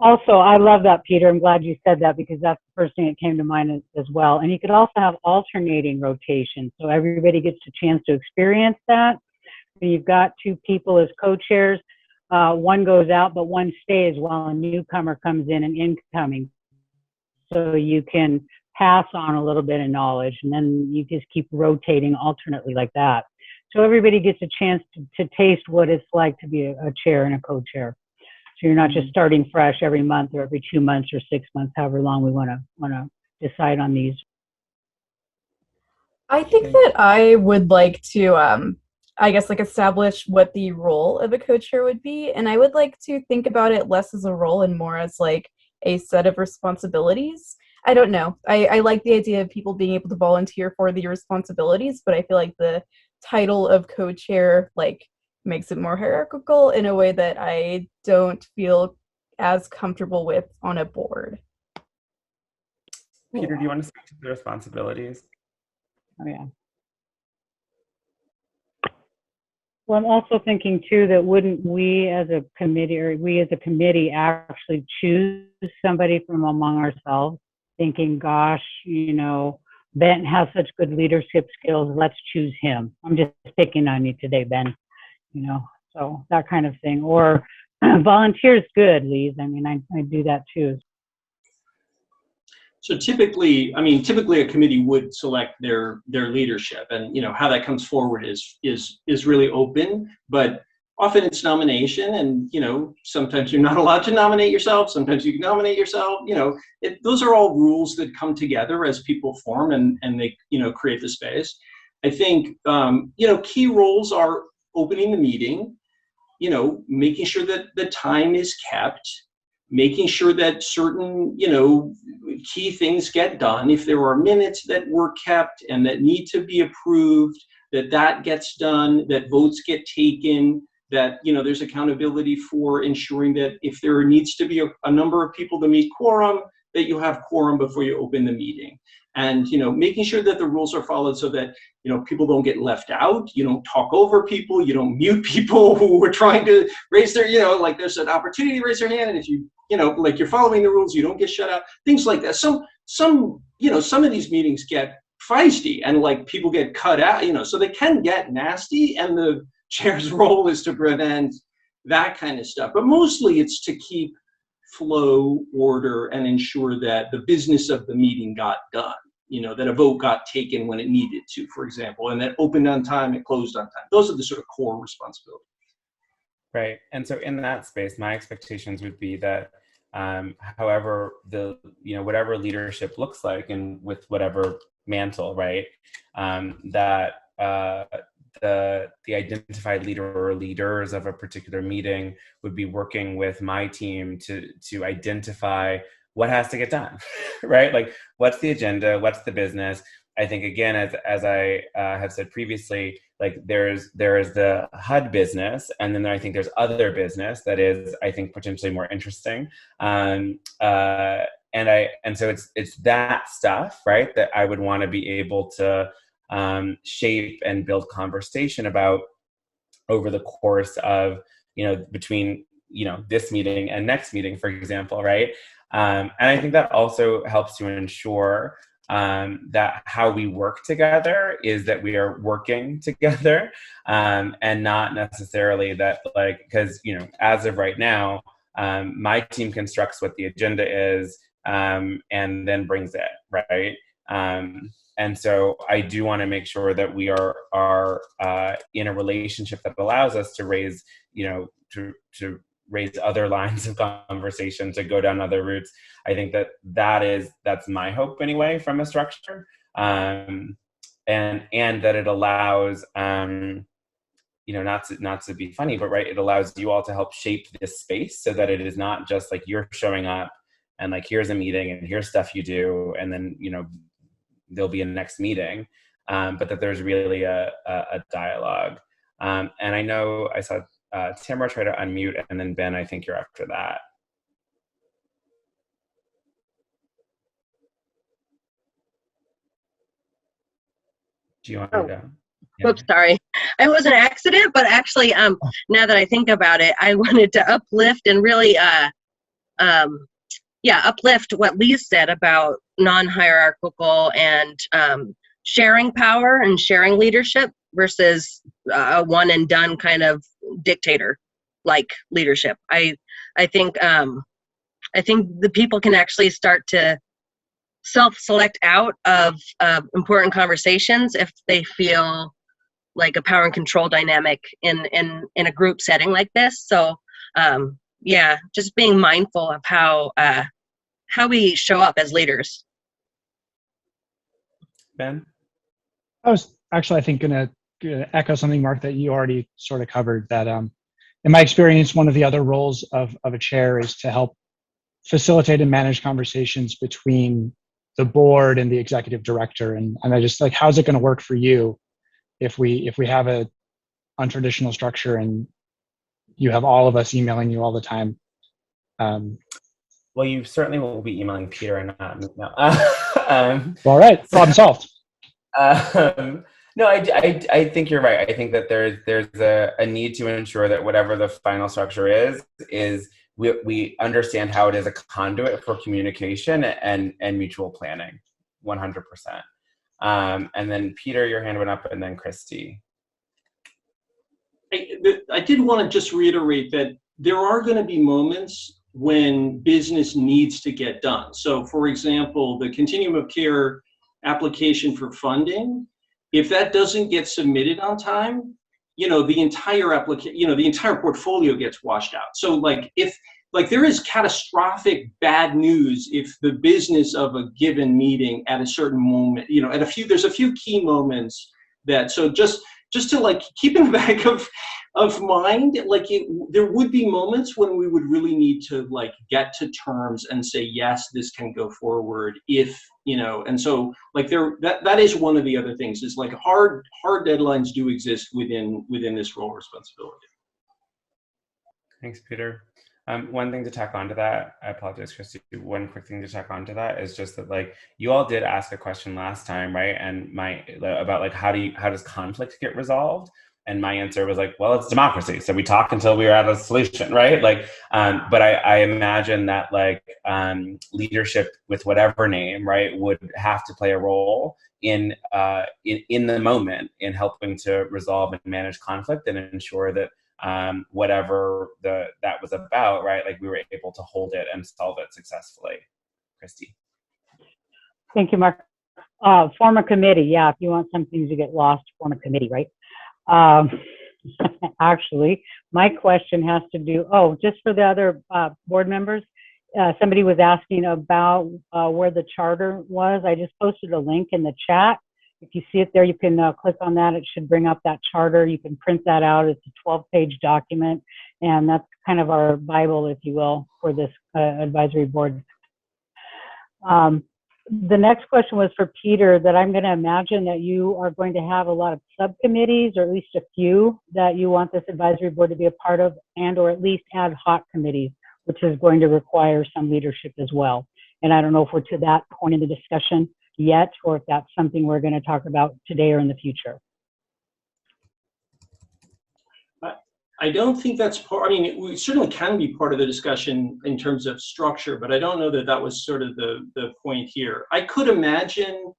Also, I love that, Peter. I'm glad you said that because that's the first thing that came to mind as well. And you could also have alternating rotation, so everybody gets a chance to experience that. When you've got 2 people as co-chairs, one goes out, but one stays while a newcomer comes in and incoming. So you can pass on a little bit of knowledge, and then you just keep rotating alternately like that. So everybody gets a chance to taste what it's like to be a chair and a co-chair. So you're not just starting fresh every month or every 2 months or 6 months, however long we want to decide on these. I think that I would like to, establish what the role of a co-chair would be, and I would like to think about it less as a role and more as a set of responsibilities. I don't know. I like the idea of people being able to volunteer for the responsibilities, but I feel like the title of co-chair makes it more hierarchical in a way that I don't feel as comfortable with on a board. Peter, do you want to speak to the responsibilities? Oh, yeah. Well, I'm also thinking too that wouldn't we as a committee actually choose somebody from among ourselves, thinking, gosh, Ben has such good leadership skills, let's choose him. I'm just picking on you today, Ben. So that kind of thing. Or volunteers, good, Lise. I do that too. So typically a committee would select their leadership, and how that comes forward is really open. But often it's nomination, and sometimes you're not allowed to nominate yourself. Sometimes you can nominate yourself. Those are all rules that come together as people form and they create the space. I think key roles are opening the meeting, making sure that the time is kept, making sure that certain key things get done. If there are minutes that were kept and that need to be approved, that gets done, that votes get taken, that there's accountability for ensuring that if there needs to be a number of people to meet quorum, that you have quorum before you open the meeting. And making sure that the rules are followed so that people don't get left out, you don't talk over people, you don't mute people who are trying to raise their, like there's an opportunity to raise their hand, and if like you're following the rules, you don't get shut out, things like that. Some of these meetings get feisty and like people get cut out, so they can get nasty, and the chair's role is to prevent that kind of stuff. But mostly it's to keep flow, order, and ensure that the business of the meeting got done, that a vote got taken when it needed to, for example, and that opened on time, it closed on time. Those are the sort of core responsibilities. Right. And so in that space, my expectations would be that however whatever leadership looks like, and with whatever mantle, right, that the identified leader or leaders of a particular meeting would be working with my team to identify what has to get done, right? Like, what's the agenda? What's the business? I think, again, as I have said previously, like there is the HUD business, and then I think there's other business that is, I think, potentially more interesting. And so it's that stuff, right, that I would want to be able to shape and build conversation about over the course of, between, this meeting and next meeting, for example, right? And I think that also helps to ensure that how we work together is that we are working together, and not necessarily that, like, because, as of right now, my team constructs what the agenda is, and then brings it, right? And so I do want to make sure that we are in a relationship that allows us to raise, to raise other lines of conversation, to go down other routes. I think that's my hope anyway from a structure, and that it allows, not to be funny, but right, it allows you all to help shape this space so that it is not just like you're showing up and like here's a meeting and here's stuff you do, and then there'll be a next meeting, but that there's really a dialogue. And I know I saw Tamara try to unmute, and then Ben, I think you're after that. Do you want to go? Yeah. Oops, sorry. It was an accident, but actually, now that I think about it, I wanted to uplift and really, uplift what Lise said about non-hierarchical and sharing power and sharing leadership versus a one and done kind of dictator like leadership. I think the people can actually start to self-select out of important conversations if they feel like a power and control dynamic in a group setting like this. So just being mindful of how we show up as leaders. Ben? I was actually, I think, going to echo something, Mark, that you already sort of covered, that in my experience, one of the other roles of a chair is to help facilitate and manage conversations between the board and the executive director. And I just like, how's it going to work for you if we have a untraditional structure and you have all of us emailing you all the time? Well, you certainly will be emailing Peter and not me. No. All right, problem solved. No, I think you're right. I think that there's a need to ensure that whatever the final structure is we understand how it is a conduit for communication and mutual planning, 100%. And then Peter, your hand went up, and then Christy. I did want to just reiterate that there are going to be moments when business needs to get done. So, for example, the continuum of care application for funding, if that doesn't get submitted on time, the entire application, the entire portfolio gets washed out. So like if there is catastrophic bad news if the business of a given meeting at a certain moment, there's a few key moments that, so just to like keep in the back of mind, like there would be moments when we would really need to like get to terms and say, yes, this can go forward if, and so like that is one of the other things is like hard deadlines do exist within this role responsibility. Thanks, Peter. One thing to tack onto that, I apologize, Christy, one quick thing to tack onto that is just that like you all did ask a question last time, right? And about like how does conflict get resolved? And my answer was like, well, it's democracy. So we talk until we are at a solution, right? Like, but I imagine that like leadership with whatever name, right, would have to play a role in the moment in helping to resolve and manage conflict and ensure that whatever that was about, right, like we were able to hold it and solve it successfully. Christy. Thank you, Mark. Form a committee. Yeah, if you want some things to get lost, form a committee, right? Actually, my question has to do, just for the other board members, somebody was asking about where the charter was. I just posted a link in the chat. If you see it there, you can click on that. It should bring up that charter. You can print that out. It's a 12-page document, and that's kind of our Bible, if you will, for this advisory board. The next question was for Peter, that I'm going to imagine that you are going to have a lot of subcommittees, or at least a few that you want this advisory board to be a part of, and or at least ad hoc committees, which is going to require some leadership as well. And I don't know if we're to that point in the discussion yet, or if that's something we're going to talk about today or in the future. I don't think that's part, I mean, we certainly can be part of the discussion in terms of structure, but I don't know that that was sort of the point here. I could imagine,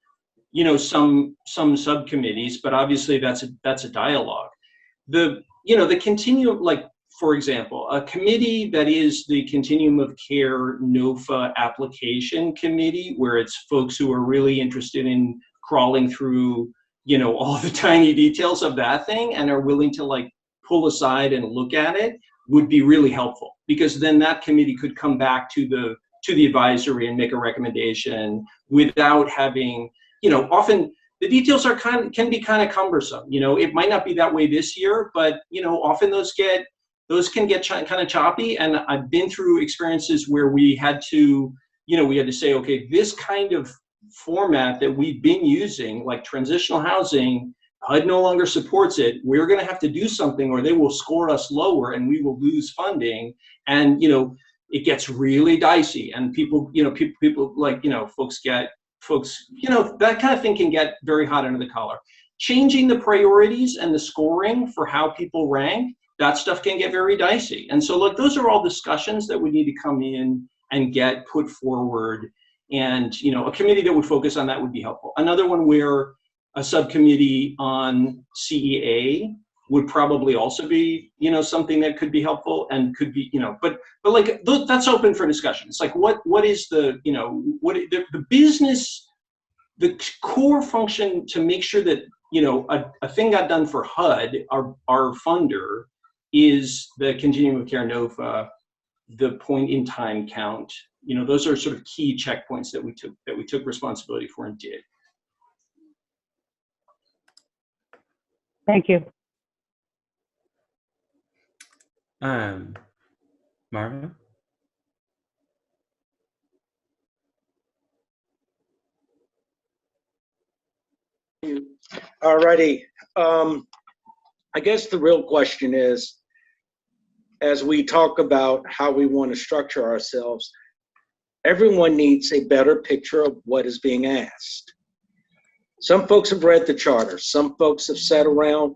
some subcommittees, but obviously that's a dialogue. The continuum, like, for example, a committee that is the Continuum of Care NOFA application committee, where it's folks who are really interested in crawling through, all the tiny details of that thing and are willing to like pull aside and look at it, would be really helpful, because then that committee could come back to the advisory and make a recommendation without having, often the details can be kind of cumbersome. It might not be that way this year, but often those can get kind of choppy. And I've been through experiences where we had to say, okay, this kind of format that we've been using, like transitional housing, HUD no longer supports it. We're going to have to do something, or they will score us lower and we will lose funding. And, it gets really dicey, and people like, folks, that kind of thing can get very hot under the collar. Changing the priorities and the scoring for how people rank, that stuff can get very dicey. And so like, those are all discussions that would need to come in and get put forward. And, a committee that would focus on that would be helpful. Another one where a subcommittee on CEA would probably also be, something that could be helpful and could be, but like that's open for discussion. It's like, what is the, the business, the core function to make sure that, a thing got done for HUD, our funder, is the Continuum of Care NOFA, the point in time count. Those are sort of key checkpoints that we took responsibility for and did. Thank you. Marvin? Alrighty. I guess the real question is, as we talk about how we want to structure ourselves, everyone needs a better picture of what is being asked. Some folks have read the charter. Some folks have sat around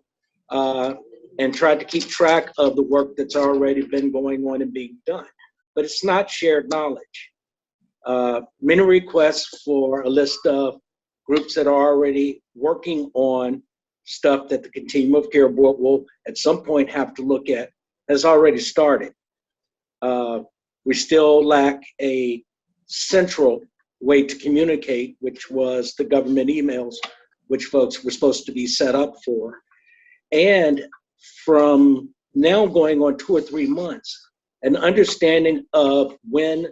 and tried to keep track of the work that's already been going on and being done. But it's not shared knowledge. Many requests for a list of groups that are already working on stuff that the Continuum of Care Board will at some point have to look at has already started. We still lack a central way to communicate, which was the government emails, which folks were supposed to be set up for. And from now going on 2 or 3 months, an understanding of when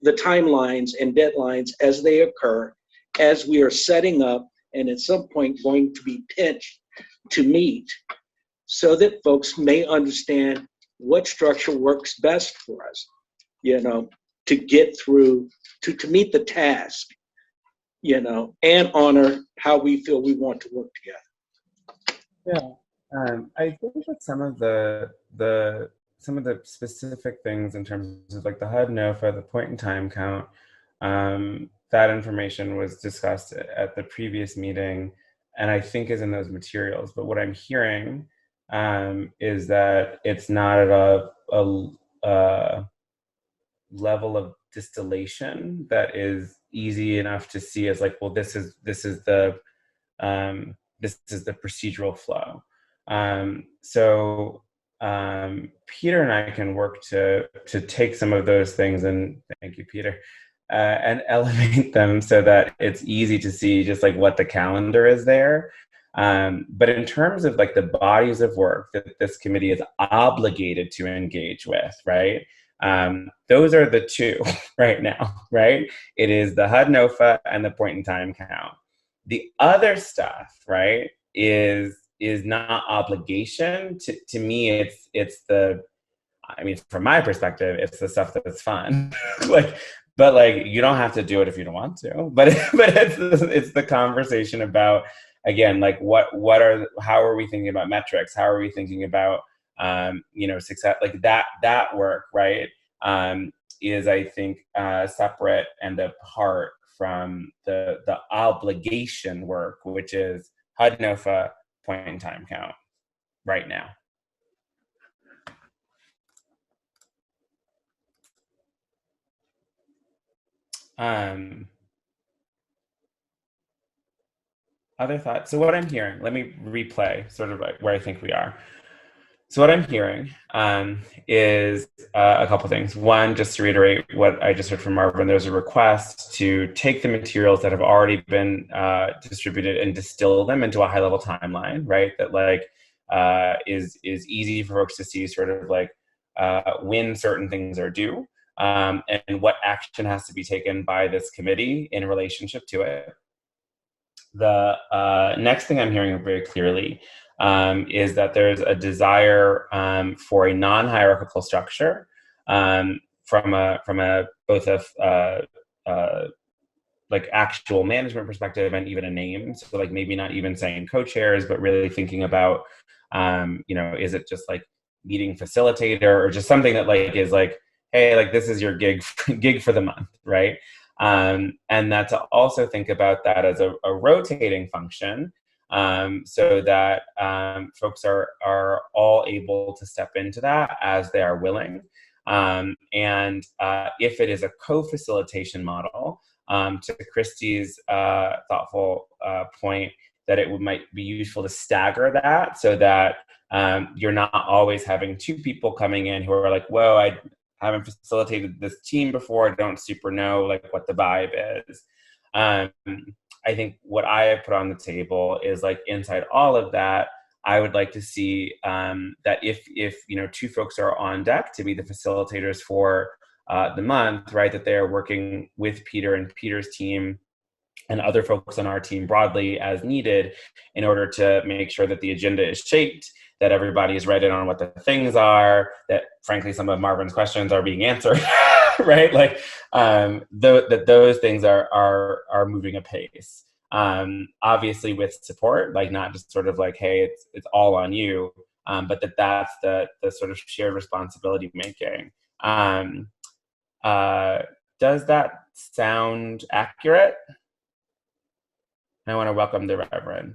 the timelines and deadlines as they occur, as we are setting up and at some point going to be pitched to meet, so that folks may understand what structure works best for us, to get through, to meet the task, and honor how we feel we want to work together. Yeah, I think that some of the specific things in terms of like the HUD NOFA, the point in time count, that information was discussed at the previous meeting, and I think is in those materials. But what I'm hearing is that it's not at a level of distillation that is easy enough to see as like, well, this is the procedural flow. So Peter and I can work to take some of those things, and thank you, Peter, and elevate them so that it's easy to see just like what the calendar is there. But in terms of like the bodies of work that this committee is obligated to engage with, right? Those are the two right now, right? It is the HUD NOFA and the point in time count. The other stuff, right, is not obligation. To me, it's the, I mean, from my perspective, it's the stuff that's fun. But you don't have to do it if you don't want to. But it's the conversation about, again, like how are we thinking about metrics? How are we thinking about success? Like that work, right? Is, I think, separate and apart from the obligation work, which is HUD NOFA, point in time count right now. Other thoughts? So what I'm hearing, let me replay sort of like where I think we are. So what I'm hearing is a couple things. One, just to reiterate what I just heard from Marvin, there's a request to take the materials that have already been distributed and distill them into a high-level timeline, right? That is easy for folks to see sort of like when certain things are due and what action has to be taken by this committee in relationship to it. The next thing I'm hearing very clearly is that there's a desire for a non-hierarchical structure from both like actual management perspective and even a name. So like maybe not even saying co-chairs, but really thinking about is it just like meeting facilitator or just something that like is like, hey, like this is your gig for the month, right? And that to also think about that as a rotating function, so that folks are all able to step into that as they are willing. And if it is a co-facilitation model, to Christy's thoughtful point, that it might be useful to stagger that so that you're not always having two people coming in who are like, whoa, I haven't facilitated this team before, I don't super know like what the vibe is. I think what I have put on the table is like inside all of that, I would like to see that if two folks are on deck to be the facilitators for the month, right, that they are working with Peter and Peter's team and other folks on our team broadly as needed in order to make sure that the agenda is shaped, that everybody is read in on what the things are, that frankly some of Marvin's questions are being answered, right? Like that those things are moving apace. Obviously with support, like not just sort of like, hey, it's all on you, but that's the sort of shared responsibility making. Does that sound accurate? I want to welcome the Reverend.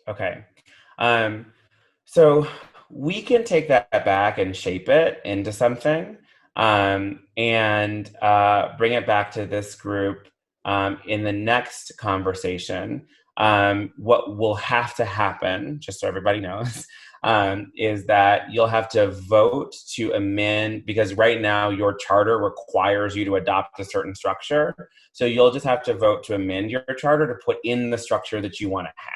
Okay. So we can take that back and shape it into something and bring it back to this group in the next conversation what will have to happen, just so everybody knows, is that you'll have to vote to amend, because right now your charter requires you to adopt a certain structure. So you'll just have to vote to amend your charter to put in the structure that you want to have.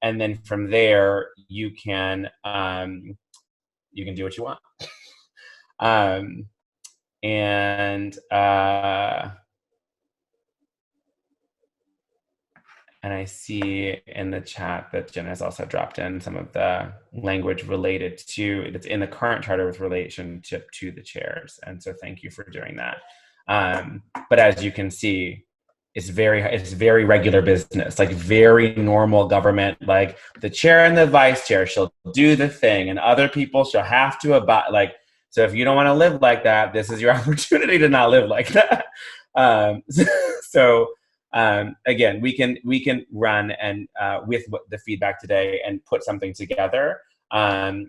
And then from there, you can do what you want. And I see in the chat that Jen has also dropped in some of the language related to, it's in the current charter with relationship to the chairs. And so thank you for doing that. But as you can see, it's very regular business, like very normal government, like the chair and the vice chair shall do the thing and other people shall have to abide. Like, so if you don't want to live like that, this is your opportunity to not live like that. Again, we can run and with the feedback today and put something together. I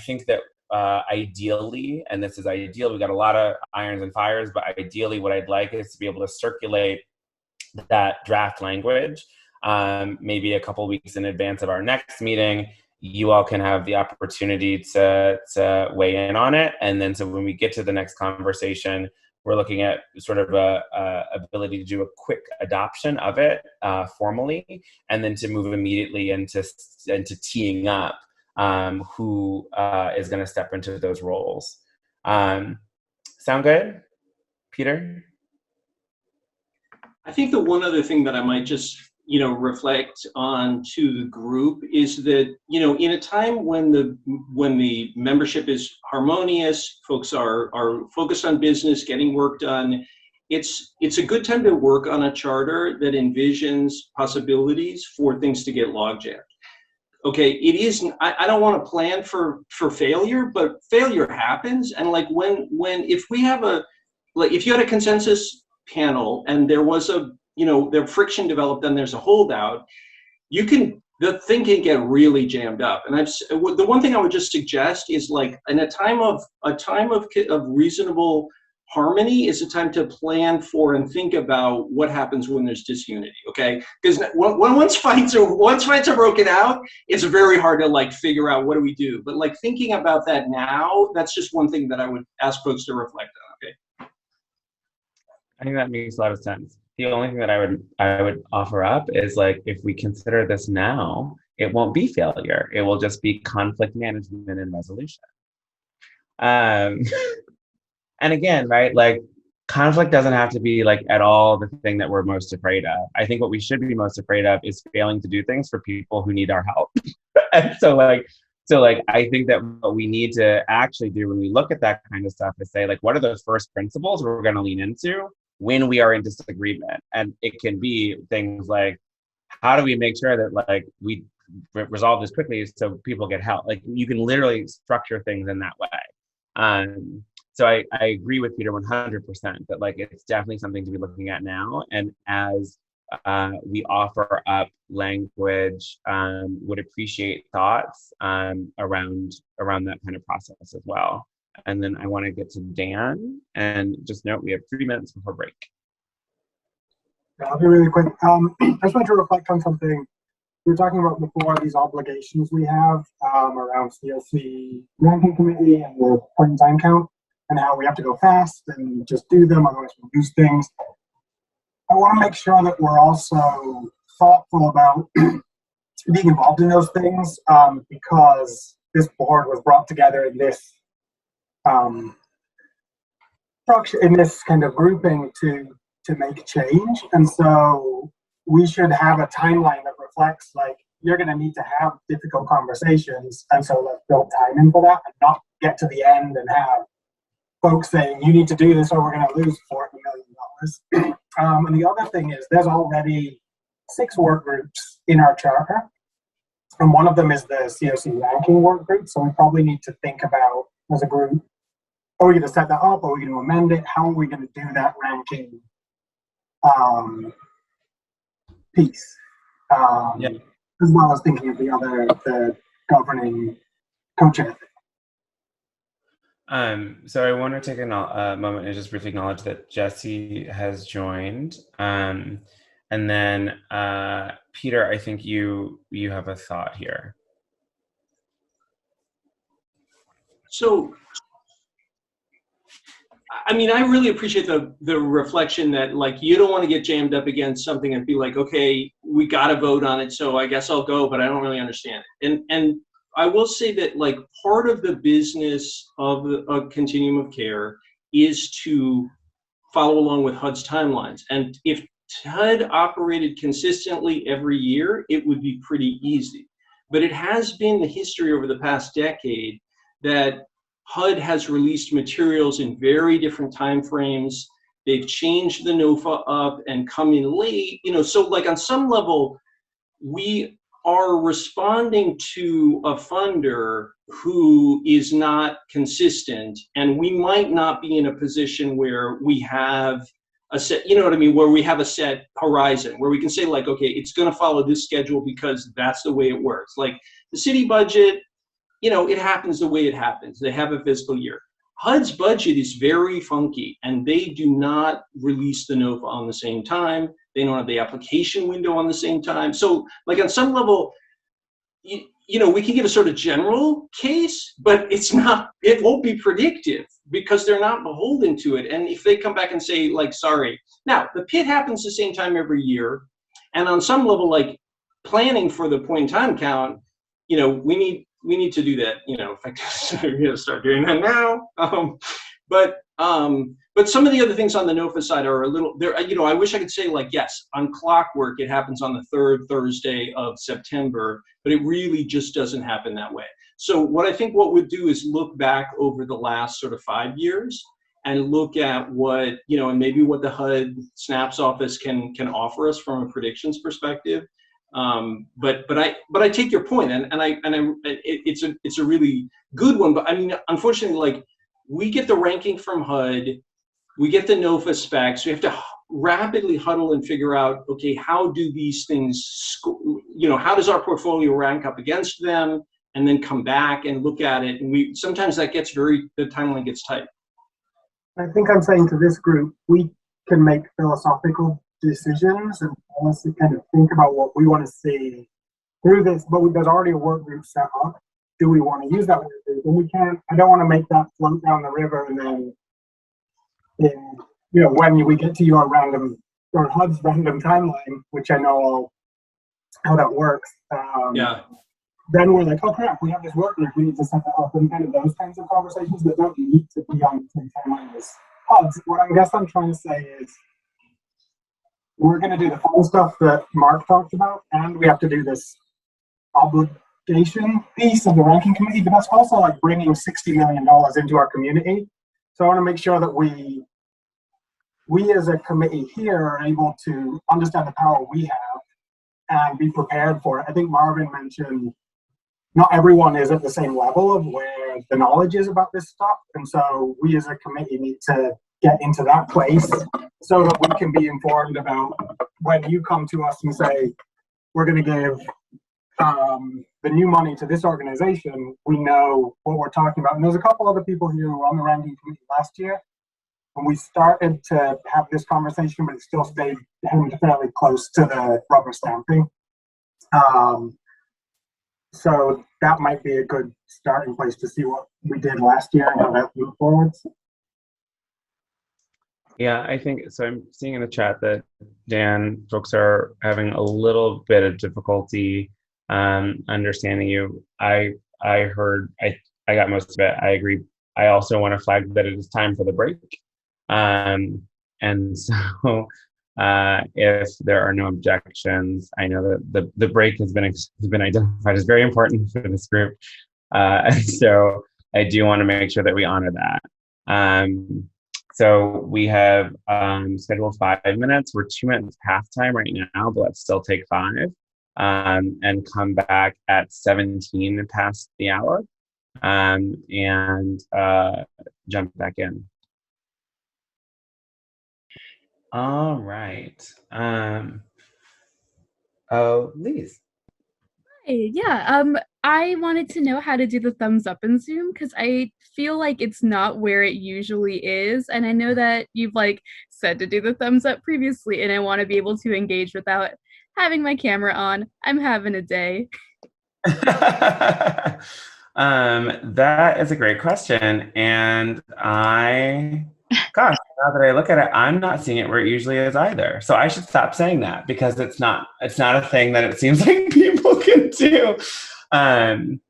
think that ideally, and this is ideal, we've got a lot of irons and fires, but ideally what I'd like is to be able to circulate that draft language maybe a couple weeks in advance of our next meeting. You all can have the opportunity to weigh in on it. And then so when we get to the next conversation, we're looking at sort of a ability to do a quick adoption of it formally, and then to move immediately into teeing up who is going to step into those roles. Sound good, Peter? I think the one other thing that I might just reflect on to the group is that in a time when the membership is harmonious, folks are focused on business, getting work done, it's a good time to work on a charter that envisions possibilities for things to get logjammed. Okay, it is. I don't want to plan for failure, but failure happens, and like if we have if you had a consensus panel and there was there friction developed and there's a holdout, the thing can get really jammed up. And the one thing I would just suggest is, like, in a time of reasonable harmony is a time to plan for and think about what happens when there's disunity. Okay, because once fights are broken out, it's very hard to figure out what do we do. But thinking about that now, that's just one thing that I would ask folks to reflect on. Okay. I think that makes a lot of sense. The only thing that I would offer up is, if we consider this now, it won't be failure. It will just be conflict management and resolution. And again, right, conflict doesn't have to be at all the thing that we're most afraid of. I think what we should be most afraid of is failing to do things for people who need our help. And so I think that what we need to actually do when we look at that kind of stuff is say, what are those first principles we're going to lean into when we are in disagreement? And it can be things like, how do we make sure that we resolve this quickly so people get help? You can literally structure things in that way. So I agree with Peter 100% that it's definitely something to be looking at now. And as we offer up language, would appreciate thoughts around that kind of process as well. And then I want to get to Dan, and just note we have 3 minutes before break. Yeah, I'll be really quick. I just want to reflect on something we were talking about before, these obligations we have around CLC ranking committee and the point in time count, and how we have to go fast and just do them, otherwise we'll lose things. I want to make sure that we're also thoughtful about being involved in those things, because this board was brought together in this structure, in this kind of grouping to make change. And so we should have a timeline that reflects, you're going to need to have difficult conversations, and so let's build time in for that, and not get to the end and have folks saying, you need to do this or we're going to lose $40 million. And the other thing is, there's already 6 work groups in our charter, and one of them is the COC ranking work group. So we probably need to think about, as a group, are we going to set that up? Are we going to amend it? How are we going to do that ranking piece? As well as thinking of the governing co-chair. So I want to take a moment and just briefly acknowledge that Jesse has joined. And then Peter, I think you have a thought here. So, I mean, I really appreciate the reflection that, like, you don't want to get jammed up against something and be like, okay, we got to vote on it, so I guess I'll go, but I don't really understand it. And I will say that, like, part of the business of a continuum of care is to follow along with HUD's timelines. And if HUD operated consistently every year, it would be pretty easy. But it has been the history over the past decade that HUD has released materials in very different timeframes. They've changed the NOFA up and come in late. You know, so like on some level, we are responding to a funder who is not consistent, and we might not be in a position where we have a set, you know what I mean, where we have a set horizon, where we can say like, okay, it's gonna follow this schedule because that's the way it works. Like the city budget, you know, it happens the way it happens. They have a fiscal year. HUD's budget is very funky, and they do not release the NOFA on the same time. They don't have the application window on the same time. So, like on some level, you know, we can give a sort of general case, but it's not, it won't be predictive because they're not beholden to it. And if they come back and say, like, sorry. Now, the pit happens the same time every year. And on some level, like planning for the point in time count, you know, we need to do that, you know, effectively, we're gonna start doing that now. But some of the other things on the NOFA side are a little, there, you know, I wish I could say like, yes, on clockwork, it happens on the third Thursday of September, but it really just doesn't happen that way. So what I think what we'd do is look back over the last sort of 5 years and look at what, you know, and maybe what the HUD SNAPS office can offer us from a predictions perspective. But I take your point, and it's a really good one. But I mean, unfortunately, like we get the ranking from HUD, we get the NOFA specs. We have to rapidly huddle and figure out, okay, how do these things, you know, how does our portfolio rank up against them, and then come back and look at it. And we sometimes that gets the timeline gets tight. I think I'm saying to this group, we can make philosophical decisions and honestly kind of think about what we want to see through this, but there's already a work group set up. Do we want to use that work group? And we can't, I don't want to make that float down the river and then, you know, when we get to your random, or HUD's random timeline, which I know how that works. Yeah. Then we're like, oh crap, we have this work group, we need to set that up, and kind of those kinds of conversations that don't need to be on the same timeline as HUD's. What I guess I'm trying to say is, we're going to do the fun stuff that Mark talked about, and we have to do this obligation piece of the ranking committee, but that's also like bringing $60 million into our community. So I want to make sure that we as a committee here are able to understand the power we have and be prepared for it. I think Marvin mentioned not everyone is at the same level of where the knowledge is about this stuff. And so we as a committee need to get into that place so that we can be informed about when you come to us and say, we're going to give the new money to this organization, we know what we're talking about. And there's a couple other people here who were on the ranking committee last year, and we started to have this conversation, but it still stayed fairly close to the rubber stamping. So that might be a good starting place to see what we did last year and how that moved forwards. Yeah, I think so. I'm seeing in the chat that Dan, folks are having a little bit of difficulty understanding you. I heard, I got most of it. I agree. I also want to flag that it is time for the break. And so if there are no objections, I know that the break has been identified as very important for this group. So I do want to make sure that we honor that. So we have scheduled 5 minutes. We're 2 minutes past time right now, but let's still take 5 and come back at 17 past the hour and jump back in. All right. Oh, Lise. Hey, yeah. I wanted to know how to do the thumbs up in Zoom because I feel like it's not where it usually is. And I know that you've like said to do the thumbs up previously, and I want to be able to engage without having my camera on. I'm having a day. That is a great question. And gosh, now that I look at it, I'm not seeing it where it usually is either. So I should stop saying that because it's not a thing that it seems like people can do. And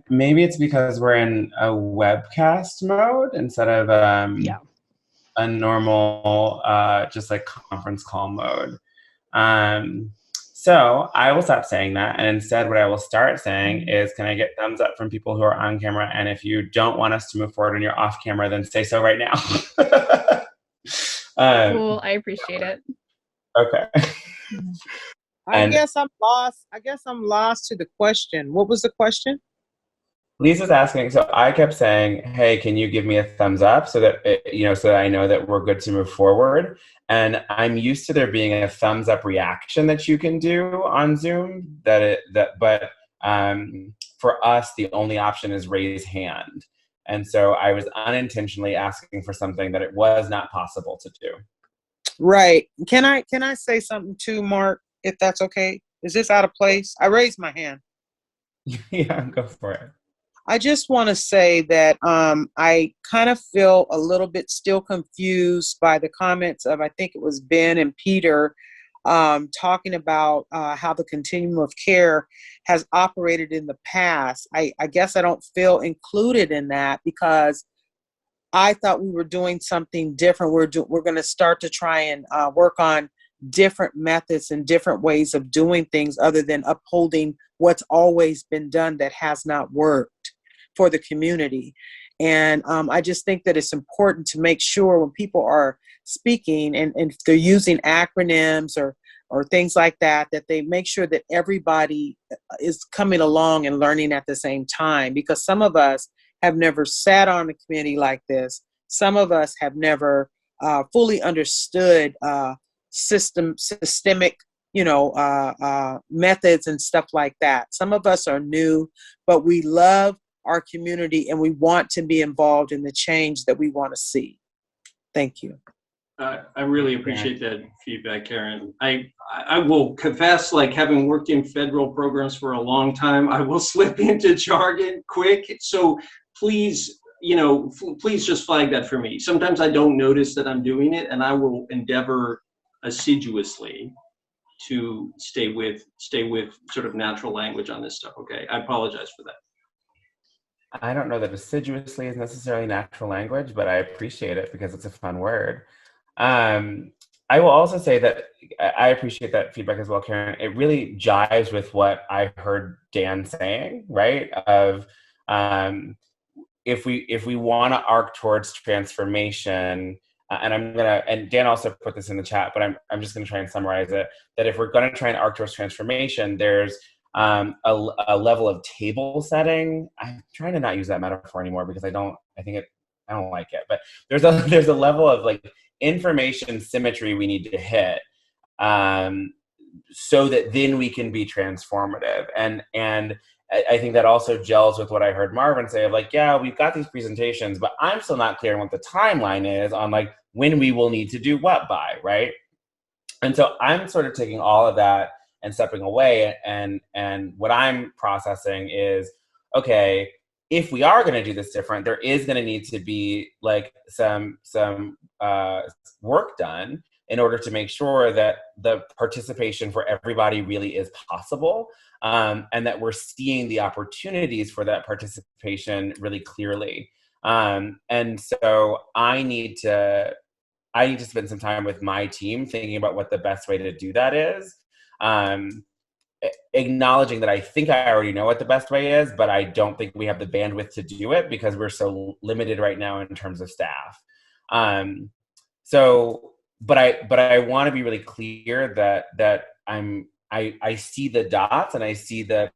maybe it's because we're in a webcast mode instead of a normal, just like conference call mode. So I will stop saying that. And instead, what I will start saying is, can I get thumbs up from people who are on camera? And if you don't want us to move forward and you're off camera, then say so right now. Cool. I appreciate it. Okay. I guess I'm lost to the question. What was the question? Lisa's asking, so I kept saying, hey, can you give me a thumbs up so that, so that I know that we're good to move forward? And I'm used to there being a thumbs up reaction that you can do on Zoom, but for us, the only option is raise hand. And so I was unintentionally asking for something that it was not possible to do. Right. Can I say something too, Mark, if that's okay? Is this out of place? I raised my hand. Yeah, go for it. I just want to say that I kind of feel a little bit still confused by the comments of, I think it was Ben and Peter, talking about how the continuum of care has operated in the past. I guess I don't feel included in that because I thought we were doing something different. We're going to start to try and work on different methods and different ways of doing things other than upholding what's always been done that has not worked for the community. And I just think that it's important to make sure when people are speaking and if they're using acronyms or things like that, that they make sure that everybody is coming along and learning at the same time, because some of us have never sat on a committee like this. Some of us have never fully understood systemic methods and stuff like that. Some of us are new, but we love our community and we want to be involved in the change that we want to see. Thank you. I really appreciate that feedback, Karen. I will confess, like having worked in federal programs for a long time, I will slip into jargon quick. So please, please just flag that for me. Sometimes I don't notice that I'm doing it, and I will endeavor assiduously to stay with sort of natural language on this stuff. Okay, I apologize for that. I don't know that assiduously is necessarily natural language, but I appreciate it because it's a fun word. I will also say that I appreciate that feedback as well, Karen. It really jives with what I heard Dan saying, right? Of if we want to arc towards transformation, and Dan also put this in the chat, but I'm just gonna try and summarize it, that if we're gonna try and arc towards transformation, there's a level of table setting. I'm trying to not use that metaphor anymore because I don't like it, but there's a level of like information symmetry we need to hit so that then we can be transformative. And I think that also gels with what I heard Marvin say of like, yeah, we've got these presentations, but I'm still not clear on what the timeline is on like when we will need to do what by, right? And so I'm sort of taking all of that and stepping away, and what I'm processing is, okay, if we are going to do this different, there is going to need to be like some work done in order to make sure that the participation for everybody really is possible, and that we're seeing the opportunities for that participation really clearly. And so I need to spend some time with my team thinking about what the best way to do that is. Acknowledging that I think I already know what the best way is, but I don't think we have the bandwidth to do it because we're so limited right now in terms of staff. But I want to be really clear that I see the dots and I see the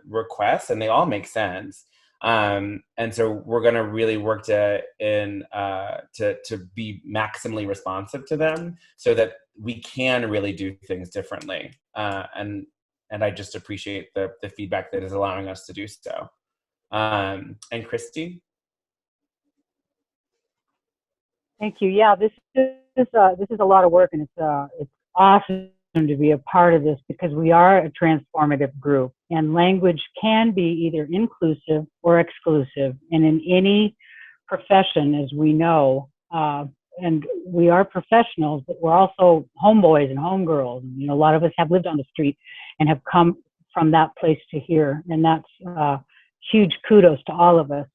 requests and they all make sense. And so we're going to really work to be maximally responsive to them so that we can really do things differently. And I just appreciate the feedback that is allowing us to do so. And Christy? Thank you. Yeah, this is a lot of work, and it's awesome to be a part of this because we are a transformative group, and language can be either inclusive or exclusive. And in any profession, as we know, and we are professionals, but we're also homeboys and homegirls. You know, a lot of us have lived on the street and have come from that place to here, and that's huge kudos to all of us.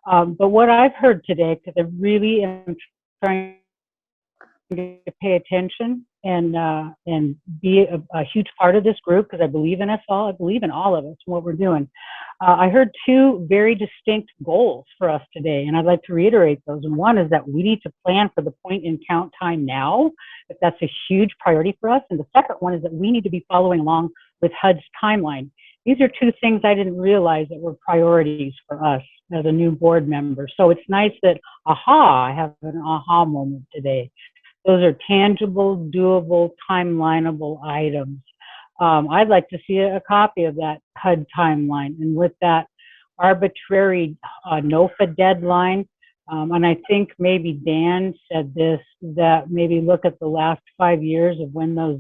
But what I've heard today, because I really am trying to pay attention and be a huge part of this group, because I believe in us all. I believe in all of us and what we're doing. I heard two very distinct goals for us today, and I'd like to reiterate those. And one is that we need to plan for the point in count time now, that that's a huge priority for us. And the second one is that we need to be following along with HUD's timeline. These are two things I didn't realize that were priorities for us as a new board member. So it's nice that, I have an aha moment today. Those are tangible, doable, timelineable items. I'd like to see a copy of that HUD timeline. And with that arbitrary NOFA deadline, and I think maybe Dan said this, that maybe look at the last 5 years of when those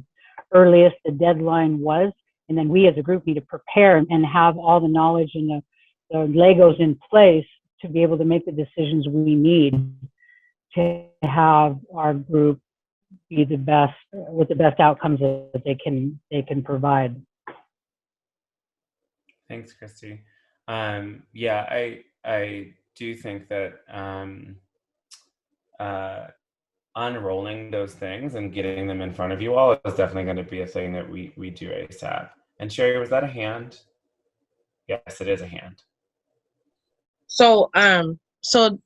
earliest the deadline was, and then we as a group need to prepare and have all the knowledge and the Legos in place to be able to make the decisions we need to have our group be the best, with the best outcomes that they can provide. Thanks, Christy. Yeah, I do think that unrolling those things and getting them in front of you all is definitely going to be a thing that we do ASAP. And Sherry, was that a hand? Yes, it is a hand. So, so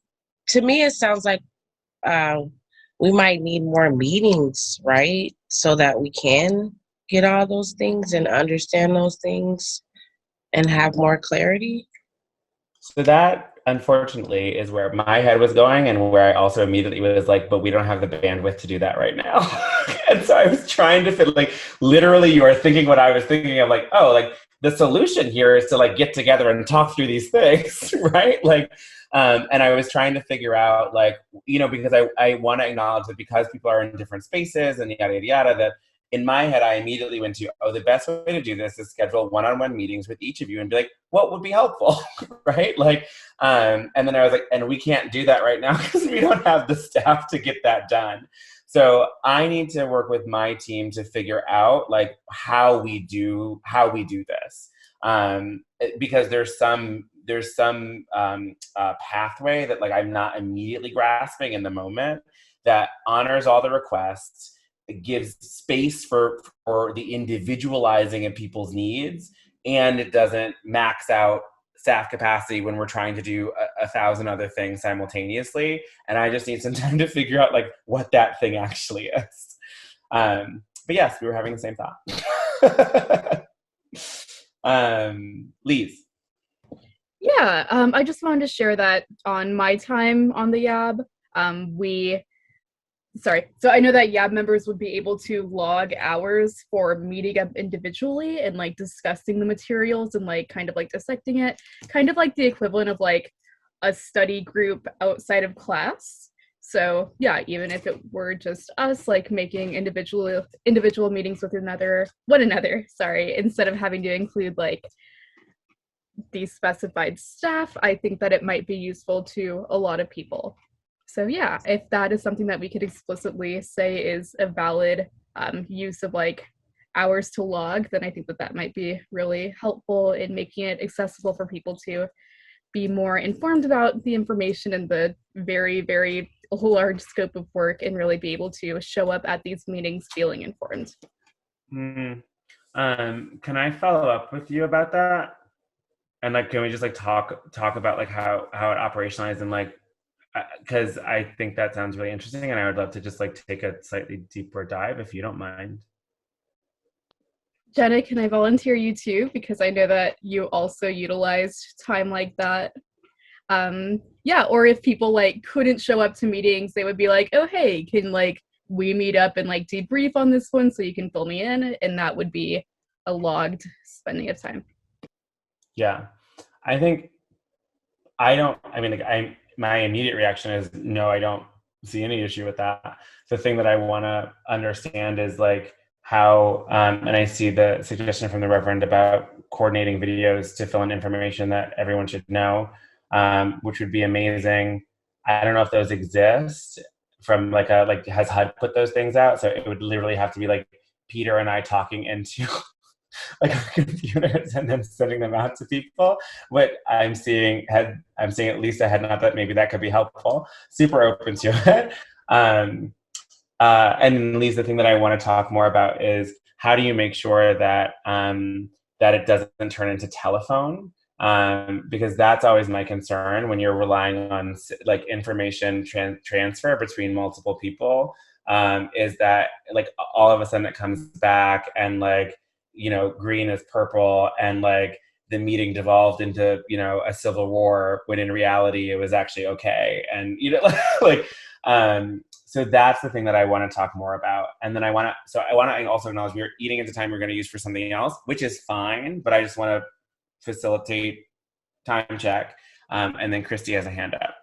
to me, it sounds like we might need more meetings, right? So that we can get all those things and understand those things and have more clarity. So that, unfortunately, is where my head was going, and where I also immediately was like, but we don't have the bandwidth to do that right now. And so I was trying to fit, like, literally you are thinking what I was thinking of, like, oh, like, the solution here is to, like, get together and talk through these things, right? Like, and I was trying to figure out, like, you know, because I want to acknowledge that because people are in different spaces and yada, yada, yada, that in my head, I immediately went to, the best way to do this is schedule one-on-one meetings with each of you and be like, what would be helpful, right? Like, and then I was like, and we can't do that right now because we don't have the staff to get that done. So I need to work with my team to figure out, like, how we do this, because there's some pathway that, like, I'm not immediately grasping in the moment that honors all the requests. It gives space for the individualizing of people's needs, and it doesn't max out staff capacity when we're trying to do 1,000 other things simultaneously. And I just need some time to figure out, like, what that thing actually is. But yes, we were having the same thought. Lise. Yeah, I just wanted to share that on my time on the YAB, so I know that YAB members would be able to log hours for meeting up individually and, like, discussing the materials and, like, kind of like dissecting it, kind of like the equivalent of, like, a study group outside of class. So yeah, even if it were just us, like, making individual meetings with one another, instead of having to include, like, the specified staff, I think that it might be useful to a lot of people. So yeah, if that is something that we could explicitly say is a valid use of, like, hours to log, then I think that that might be really helpful in making it accessible for people to be more informed about the information and the very, very large scope of work, and really be able to show up at these meetings feeling informed. Can I follow up with you about that? And, like, can we just, like, talk about, like, how it operationalized, and, like, because I think that sounds really interesting, and I would love to just, like, take a slightly deeper dive, if you don't mind. Jenna, can I volunteer you too? Because I know that you also utilized time like that. Yeah, or if people, like, couldn't show up to meetings, they would be like, oh, hey, can, like, we meet up and, like, debrief on this one so you can fill me in? And that would be a logged spending of time. Yeah, I think my immediate reaction is no, I don't see any issue with that. The thing that I want to understand is like how, and I see the suggestion from the Reverend about coordinating videos to fill in information that everyone should know, which would be amazing. I don't know if those exist from like has HUD put those things out? So it would literally have to be like Peter and I talking into like our computers and then sending them out to people. But I'm seeing at least a head nod that maybe that could be helpful. Super open to it. And Lisa, the thing that I want to talk more about is how do you make sure that that it doesn't turn into telephone? Because that's always my concern when you're relying on like information transfer between multiple people, is that like all of a sudden it comes back and like, you know, green is purple and like the meeting devolved into, you know, a civil war when in reality it was actually okay. And, you know, like, so that's the thing that I want to talk more about. And then I want to also acknowledge we're eating into time we're going to use for something else, which is fine, but I just want to facilitate time check. And then Christy has a hand up.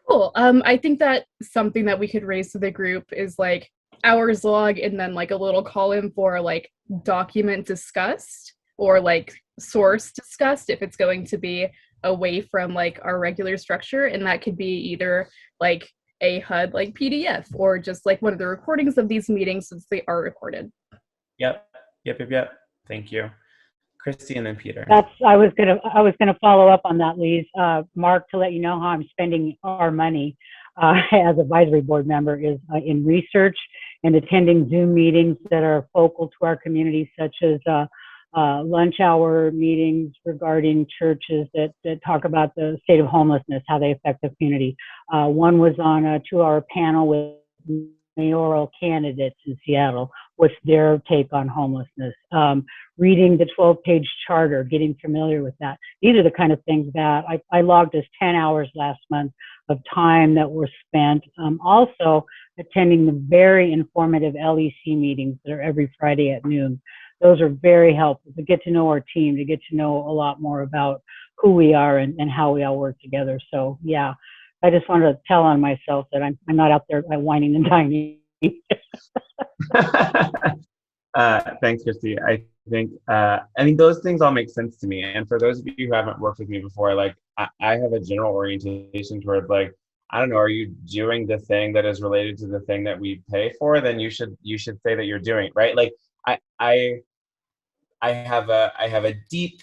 Cool. I think that something that we could raise to the group is like hours log and then like a little column for like document discussed or like source discussed if it's going to be away from like our regular structure. And that could be either like a HUD like PDF or just like one of the recordings of these meetings since they are recorded. Yep. Thank you. Christy and then Peter. I was gonna follow up on that, Lise. Mark, to let you know how I'm spending our money as advisory board member is in research and attending Zoom meetings that are focal to our community, such as lunch hour meetings regarding churches that talk about the state of homelessness, how they affect the community. One was on a 2-hour panel with mayoral candidates in Seattle. What's their take on homelessness? Reading the 12-page charter, getting familiar with that. These are the kind of things that I logged as 10 hours last month of time that were spent. Also attending the very informative LEC meetings that are every Friday at noon. Those are very helpful to get to know our team, to get to know a lot more about who we are and how we all work together. So yeah, I just wanted to tell on myself that I'm not out there whining and dining. Thanks, Christy. I think those things all make sense to me. And for those of you who haven't worked with me before, like I have a general orientation towards like, I don't know, are you doing the thing that is related to the thing that we pay for? Then you should say that you're doing it, right? Like I have a deep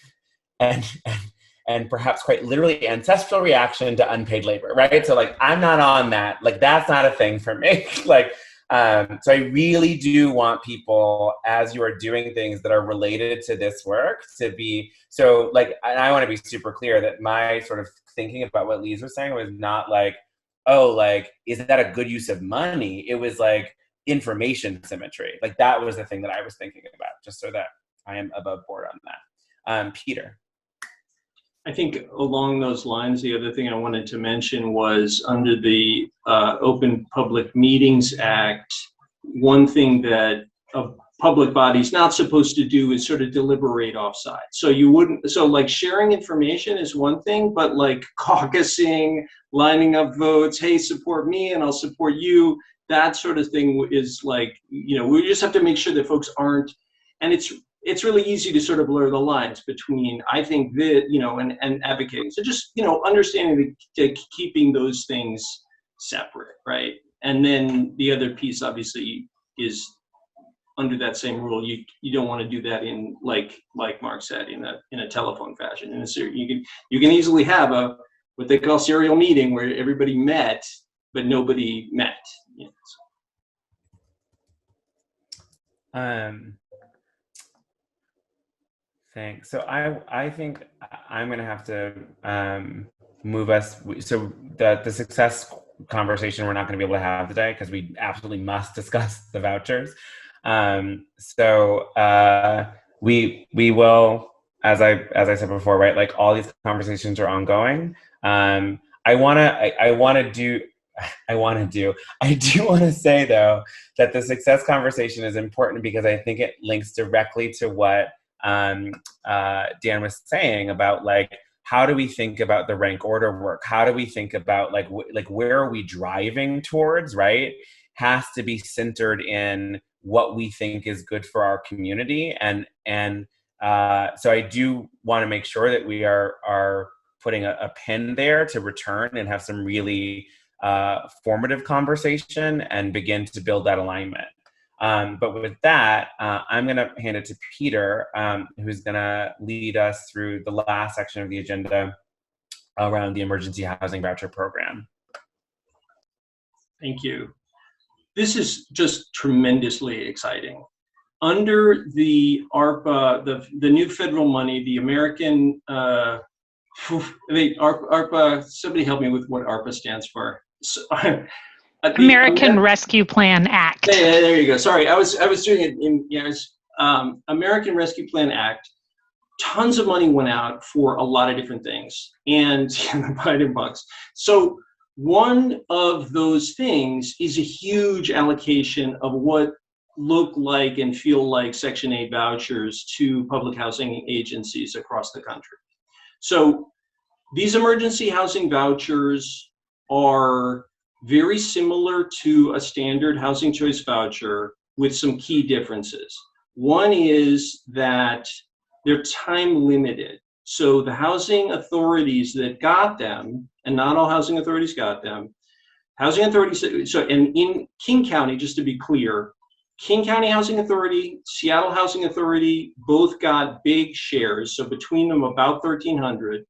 and perhaps quite literally ancestral reaction to unpaid labor, right? So like I'm not on that. Like that's not a thing for me. Like so I really do want people, as you are doing things that are related to this work, to be so like. And I want to be super clear that my sort of thinking about what Lise was saying was not like, oh, like is that a good use of money? It was like information symmetry. Like that was the thing that I was thinking about, just so that I am above board on that. Peter. I think along those lines, the other thing I wanted to mention was under the Open Public Meetings Act, one thing that a public body's not supposed to do is sort of deliberate offsite. So like sharing information is one thing, but like caucusing, lining up votes, hey, support me and I'll support you, that sort of thing is like, you know, we just have to make sure that folks aren't, and it's really easy to sort of blur the lines between, I think that, you know, and advocating. So just, you know, understanding keeping those things separate, right? And then the other piece obviously is under that same rule, you don't want to do that in like Mark said, in a telephone fashion. And you can easily have what they call serial meeting where everybody met, but nobody met. You know, so. Thanks. So I think I'm going to have to move us. So the success conversation we're not going to be able to have today because we absolutely must discuss the vouchers. We will, as I said before, right? Like all these conversations are ongoing. I want to do. I want to do. I do want to say, though, that the success conversation is important because I think it links directly to what Dan was saying about, like, how do we think about the rank order work? How do we think about, like where are we driving towards, right? Has to be centered in what we think is good for our community. And so I do want to make sure that we are putting a pin there to return and have some really formative conversation and begin to build that alignment. But with that, I'm going to hand it to Peter, who's going to lead us through the last section of the agenda around the Emergency Housing Voucher Program. Thank you. This is just tremendously exciting. Under the ARPA, the new federal money, the American, ARPA, somebody help me with what ARPA stands for. So, American Rescue Plan Act. Yeah, there you go. Sorry, I was doing it in, American Rescue Plan Act. Tons of money went out for a lot of different things, and the Biden bucks. So one of those things is a huge allocation of what look like and feel like Section 8 vouchers to public housing agencies across the country. So these emergency housing vouchers are very similar to a standard housing choice voucher with some key differences. One is that they're time limited. So the housing authorities that got them, and not all housing authorities got them, housing authorities, so and in King County, just to be clear, King County Housing Authority, Seattle Housing Authority, both got big shares, so between them about 1,300.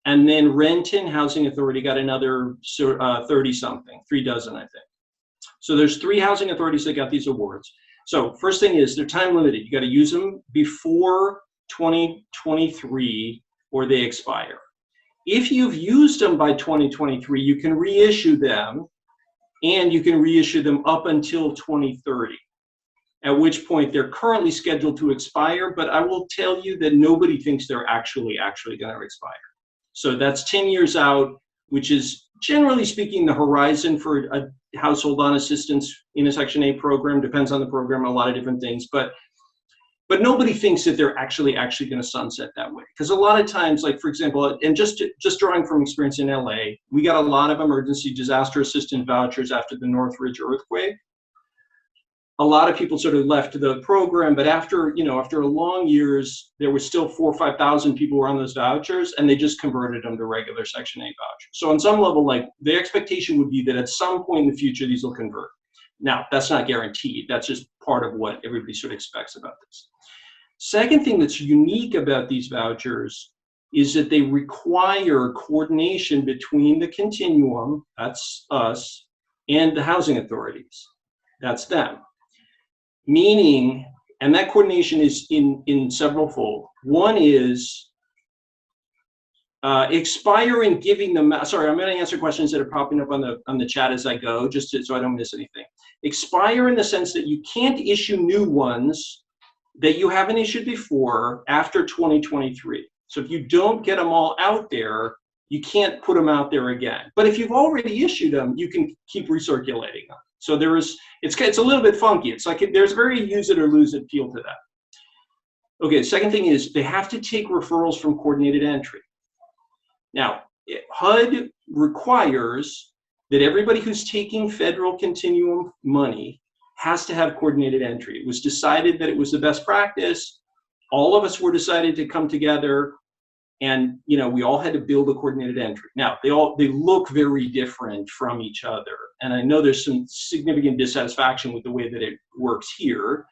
And then Renton Housing Authority got another 30-something, 3 dozen, I think. So there's 3 housing authorities that got these awards. So first thing is they're time limited. You got to use them before 2023 or they expire. If you've used them by 2023, you can reissue them, and you can reissue them up until 2030, at which point they're currently scheduled to expire, but I will tell you that nobody thinks they're actually going to expire. So that's 10 years out, which is generally speaking the horizon for a household on assistance in a Section 8 program. Depends on the program, a lot of different things, but nobody thinks that they're actually going to sunset that way. Because a lot of times, like for example, and just drawing from experience in LA, we got a lot of emergency disaster assistance vouchers after the Northridge earthquake. A lot of people sort of left the program, but after long years, there was still 4,000 or 5,000 people were on those vouchers, and they just converted them to regular Section 8 vouchers. So on some level, like the expectation would be that at some point in the future, these will convert. Now, that's not guaranteed. That's just part of what everybody sort of expects about this. Second thing that's unique about these vouchers is that they require coordination between the continuum, that's us, and the housing authorities, that's them. Meaning, and that coordination is in several fold. One is expire in giving them, sorry, I'm going to answer questions that are popping up on the chat as I go, just so I don't miss anything. Expire in the sense that you can't issue new ones that you haven't issued before after 2023. So if you don't get them all out there, you can't put them out there again. But if you've already issued them, you can keep recirculating them. So it's a little bit funky. It's like there's a very use it or lose it feel to that. Okay, the second thing is they have to take referrals from coordinated entry. Now, HUD requires that everybody who's taking federal continuum money has to have coordinated entry. It was decided that it was the best practice. All of us were decided to come together, and we all had to build a coordinated entry. Now, they look very different from each other, and I know there's some significant dissatisfaction with the way that it works here,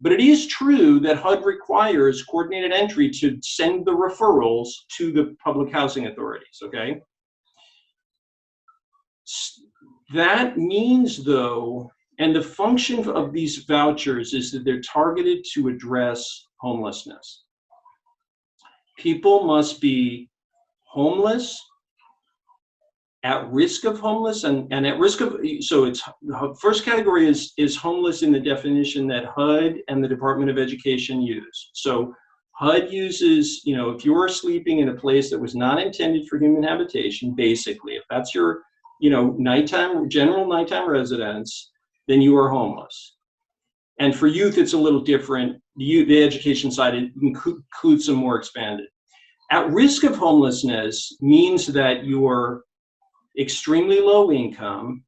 but it is true that HUD requires coordinated entry to send the referrals to the public housing authorities, okay? That means, though, and the function of these vouchers is that they're targeted to address homelessness. People must be homeless, at risk of homeless, and at risk of, so it's, first category is homeless in the definition that HUD and the Department of Education use. So HUD uses, if you're sleeping in a place that was not intended for human habitation, basically, if that's your general nighttime residence, then you are homeless. And for youth, it's a little different. The education side includes some more expanded. At risk of homelessness means that you're extremely low income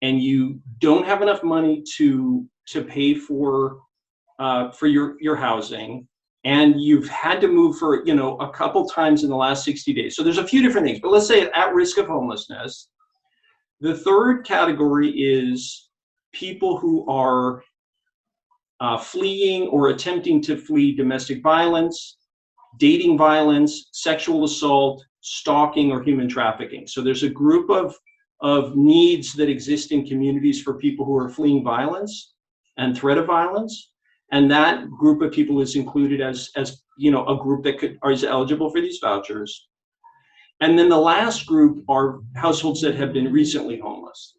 and you don't have enough money to pay for your housing, and you've had to move for a couple times in the last 60 days. So there's a few different things, but let's say at risk of homelessness. The third category is people who are fleeing or attempting to flee domestic violence, dating violence, sexual assault, stalking, or human trafficking. So there's a group of needs that exist in communities for people who are fleeing violence and threat of violence. And that group of people is included as a group that is eligible for these vouchers. And then the last group are households that have been recently homeless.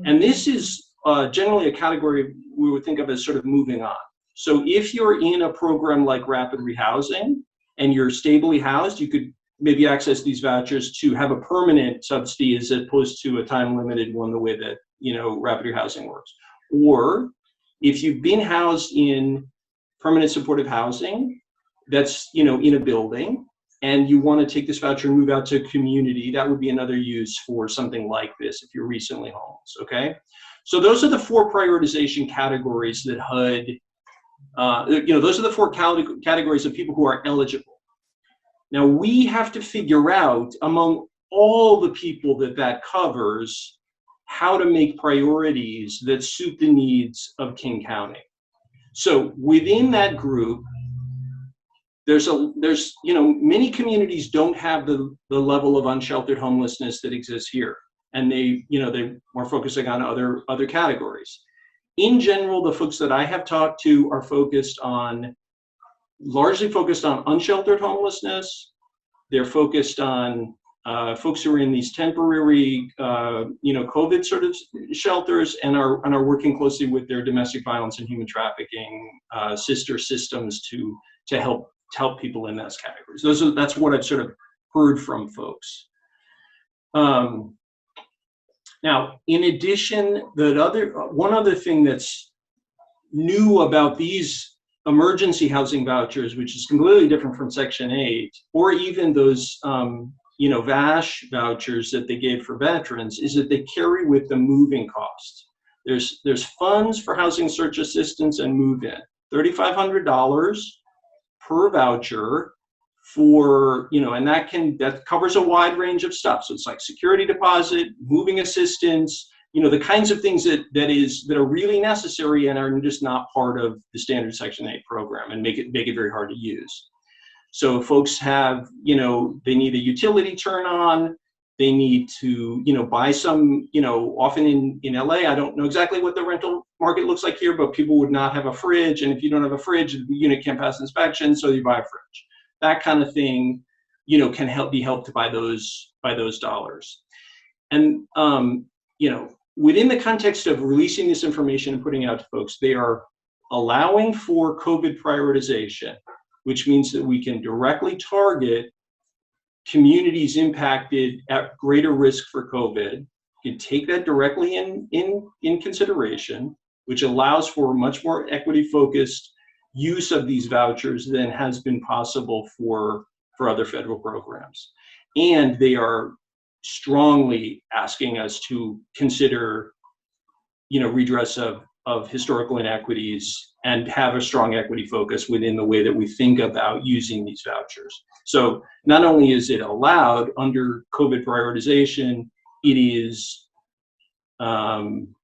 And this is generally a category we would think of as sort of moving on. So if you're in a program like rapid rehousing and you're stably housed, you could maybe access these vouchers to have a permanent subsidy as opposed to a time-limited one, the way that rapid rehousing works. Or if you've been housed in permanent supportive housing that's in a building, and you want to take this voucher and move out to a community, that would be another use for something like this if you're recently homeless, okay? So those are the four prioritization categories that HUD, those are the four categories of people who are eligible. Now we have to figure out, among all the people that covers, how to make priorities that suit the needs of King County. So within that group, there's many communities don't have the level of unsheltered homelessness that exists here, and they are focusing on other categories. In general, the folks that I have talked to are largely focused on unsheltered homelessness. They're focused on folks who are in these temporary, COVID sort of shelters, and are working closely with their domestic violence and human trafficking sister systems to help people in those categories. That's what I've sort of heard from folks. Now, in addition, one other thing that's new about these emergency housing vouchers, which is completely different from Section 8, or even those VASH vouchers that they gave for veterans, is that they carry with the moving costs. There's funds for housing search assistance and move-in, $3,500 per voucher for, and that covers a wide range of stuff. So it's like security deposit, moving assistance, the kinds of things that are really necessary and are just not part of the standard Section 8 program and make it very hard to use. So folks have, they need a utility turn on, they need to, buy some, often in LA, I don't know exactly what the rental market looks like here, but people would not have a fridge. And if you don't have a fridge, the unit can't pass inspection, so you buy a fridge. That kind of thing, can be helped by those dollars. And, within the context of releasing this information and putting it out to folks, they are allowing for COVID prioritization, which means that we can directly target communities impacted at greater risk for COVID. You can take that directly in consideration, which allows for much more equity-focused use of these vouchers than has been possible for other federal programs. And they are strongly asking us to consider, redress of historical inequities and have a strong equity focus within the way that we think about using these vouchers. So not only is it allowed under COVID prioritization, it is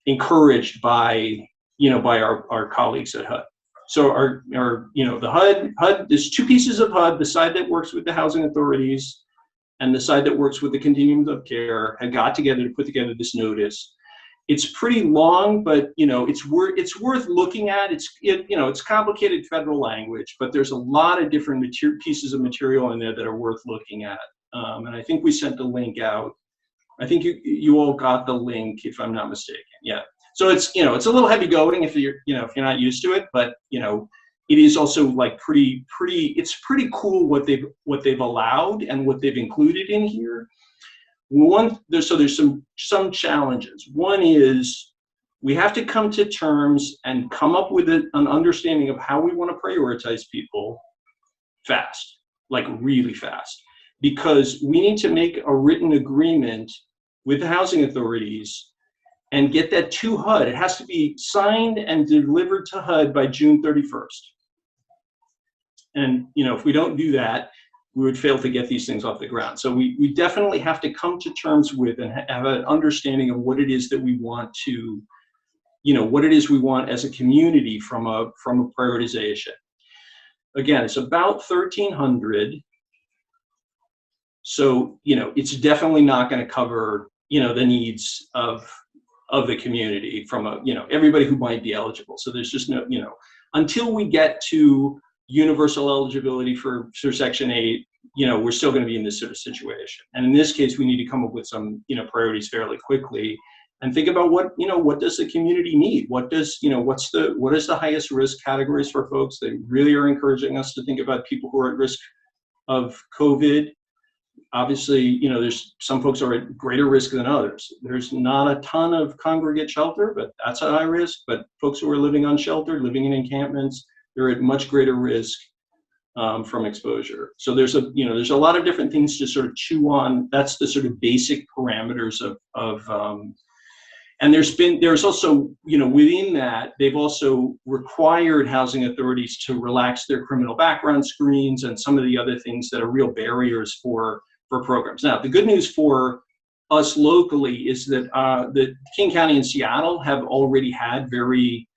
encouraged by our colleagues at HUD. So the HUD, there's two pieces of HUD, the side that works with the housing authorities and the side that works with the continuum of care, had got together to put together this notice. It's pretty long, but it's worth looking at. It's complicated federal language, but there's a lot of different pieces of material in there that are worth looking at. And I think we sent the link out. I think you all got the link, if I'm not mistaken. Yeah. So it's a little heavy going if you're not used to it, but it is also like it's pretty cool what they've allowed and what they've included in here. there's some challenges. One is we have to come to terms and come up with an understanding of how we want to prioritize people fast, like really fast, because we need to make a written agreement with the housing authorities and get that to HUD. It has to be signed and delivered to HUD by June 31st. And if we don't do that, we would fail to get these things off the ground. So we definitely have to come to terms with and have an understanding of what it is that we want to, what it is we want as a community from a prioritization. Again, it's about 1,300. So, it's definitely not going to cover, the needs of the community from everybody who might be eligible. So there's just no, until we get to universal eligibility for Section 8, we're still going to be in this sort of situation. And in this case, we need to come up with some, priorities fairly quickly and think about what does the community need? What is the highest risk categories for folks? They really are encouraging us to think about people who are at risk of COVID. Obviously, there's some folks are at greater risk than others. There's not a ton of congregate shelter, but that's a high risk. But folks who are living unsheltered, living in encampments, they're at much greater risk from exposure. So there's a lot of different things to sort of chew on. That's the sort of basic parameters of and there's also, within that, they've also required housing authorities to relax their criminal background screens and some of the other things that are real barriers for programs. Now, the good news for us locally is that the King County and Seattle have already had very,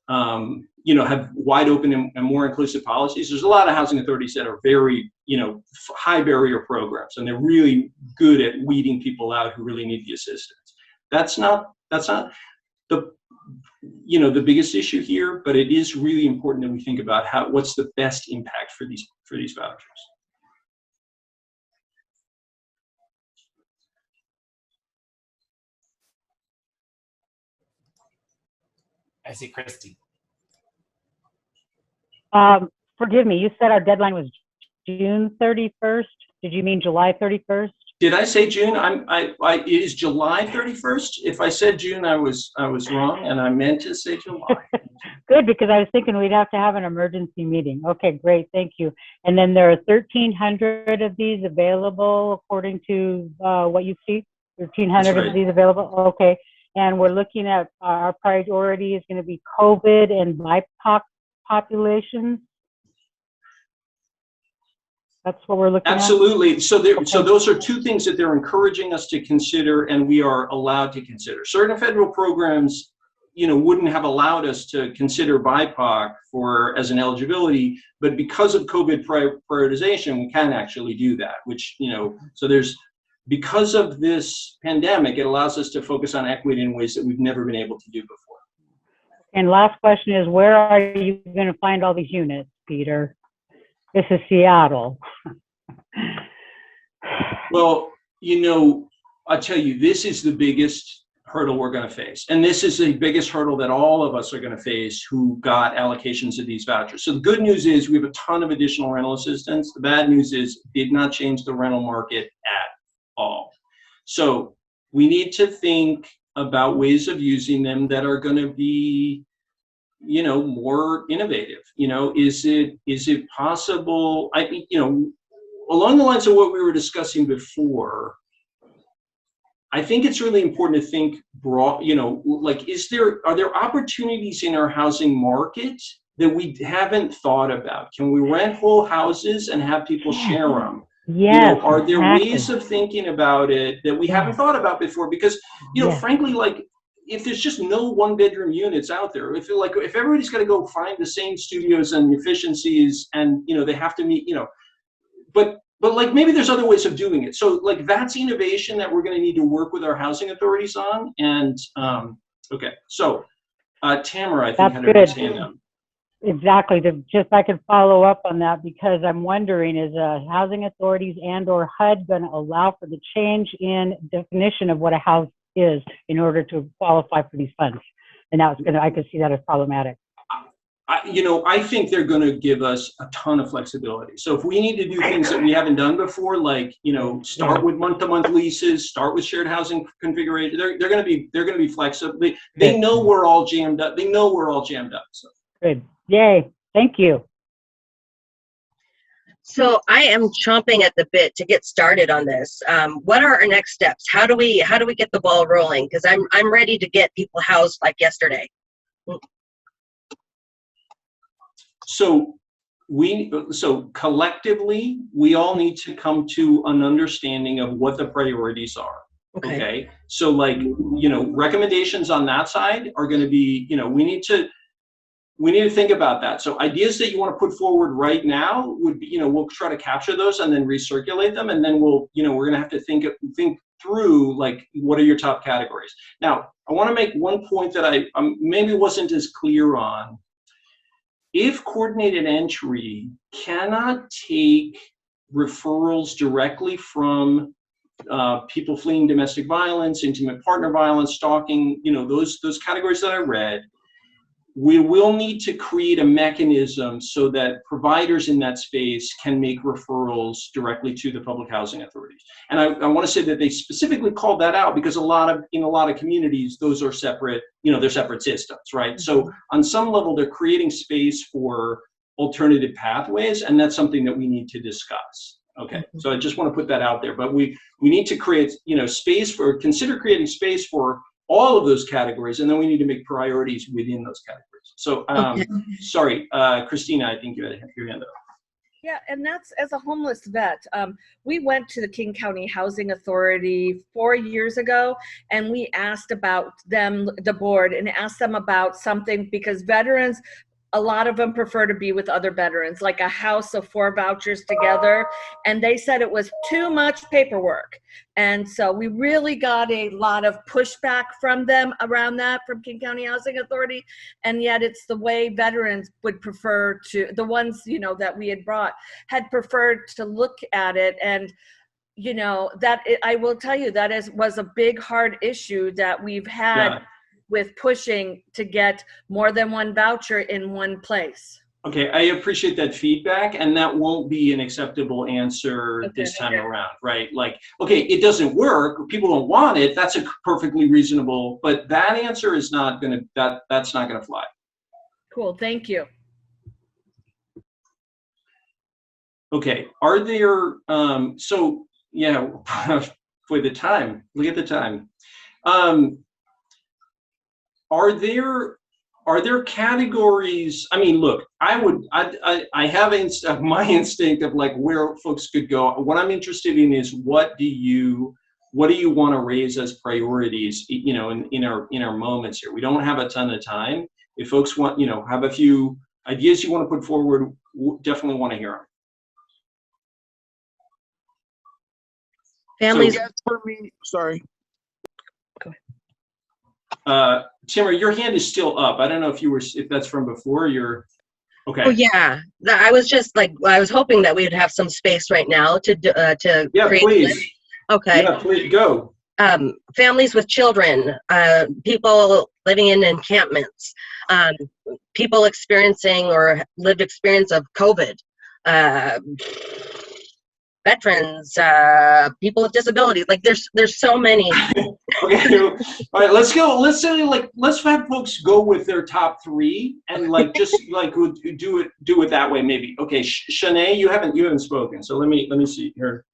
have wide open and more inclusive policies. There's a lot of housing authorities that are very, high barrier programs, and they're really good at weeding people out who really need the assistance. That's not the biggest issue here, but it is really important that we think about what's the best impact for these vouchers. I see Christy. Forgive me, you said our deadline was June 31st. Did you mean July 31st? Did I say June? It is July 31st. If I said June, I was wrong, and I meant to say July. Good, because I was thinking we'd have to have an emergency meeting. Okay, great, thank you. And then there are 1,300 of these available, according to what you see. 1,300 right. of these available. Okay, and we're looking at our priority is going to be COVID and BIPOC populations. That's what we're looking Absolutely. at? So those are two things that they're encouraging us to consider, and we are allowed to consider. Certain federal programs, wouldn't have allowed us to consider BIPOC as an eligibility, but because of COVID prioritization, we can actually do that, which, so because of this pandemic, it allows us to focus on equity in ways that we've never been able to do before. And last question is, where are you going to find all these units, Peter? This is Seattle. Well, I'll tell you, this is the biggest hurdle we're going to face. And this is the biggest hurdle that all of us are going to face who got allocations of these vouchers. So the good news is we have a ton of additional rental assistance. The bad news is it did not change the rental market at all. So we need to think about ways of using them that are going to be more innovative. Is it possible? Along the lines of what we were discussing before, I think it's really important to think broad, are there opportunities in our housing market that we haven't thought about? Can we rent whole houses and have people share them? Yes. Are there exactly. ways of thinking about it that we haven't thought about before? Because, frankly, if there's just no one-bedroom units out there, if everybody's got to go find the same studios and efficiencies, and they have to meet, but maybe there's other ways of doing it. So that's innovation that we're going to need to work with our housing authorities on. And okay, so Tamara, I think had her hand up. Exactly. I could follow up on that, because I'm wondering, is housing authorities and/or HUD going to allow for the change in definition of what a house is in order to qualify for these funds? And I could see that as problematic. I think they're going to give us a ton of flexibility. So if we need to do things that we haven't done before, like, start with month-to-month leases, start with shared housing configuration, they're going to be flexible. They know we're all jammed up. They know we're all jammed up. So. Good. Yay. Thank you. So I am chomping at the bit to get started on this. What are our next steps? How do we get the ball rolling? Because I'm ready to get people housed like yesterday. So collectively, we all need to come to an understanding of what the priorities are. Okay. So recommendations on that side are going to be, we need to think about that. So ideas that you want to put forward right now would be, we'll try to capture those and then recirculate them. And then we're going to have to think through, like, what are your top categories? Now, I want to make one point that I maybe wasn't as clear on. If coordinated entry cannot take referrals directly from people fleeing domestic violence, intimate partner violence, stalking, those categories that I read, we will need to create a mechanism so that providers in that space can make referrals directly to the public housing authorities. And I want to say that they specifically called that out because in a lot of communities, those are separate, they're separate systems, right? So on some level, they're creating space for alternative pathways, and that's something that we need to discuss. Okay, so I just want to put that out there, but we need to create, consider creating space for all of those categories, and then we need to make priorities within those categories. So, sorry, Christina, I think you had your hand up. Yeah, and that's, as a homeless vet, we went to the King County Housing Authority 4 years ago, and we asked about them, the board, and asked them about something, because veterans, a lot of them prefer to be with other veterans, like a house of 4 vouchers together. And they said it was too much paperwork. And so we really got a lot of pushback from them around that, from King County Housing Authority. And yet it's the way veterans would prefer to, the ones, that we had brought, had preferred to look at it. And I will tell you, that was a big, hard issue that we've had with pushing to get more than 1 voucher in one place. Okay, I appreciate that feedback, and that won't be an acceptable answer this time around, right? Like, okay, it doesn't work, people don't want it, that's a perfectly reasonable, but that answer is not gonna, that's not gonna fly. Cool, thank you. Okay, are there, so yeah, for the time, look at the time. Are there categories? I mean, look, I have my instinct of like where folks could go. What I'm interested in is what do you want to raise as priorities? In our moments here, we don't have a ton of time. If folks want, have a few ideas you want to put forward, definitely want to hear them. Families. So, yes, for me, sorry. Timur, your hand is still up. I don't know if that's from before. You're okay. Oh yeah, I was just like, I was hoping that we would have some space right now to yeah, create. Please. Okay. Yeah, please go. Families with children, people living in encampments, people experiencing or lived experience of COVID, veterans, people with disabilities. Like there's so many. Okay, all right, let's go. Let's have folks go with their top 3 and like just like do it that way maybe. Okay, Shanae, you haven't spoken, so let me see here.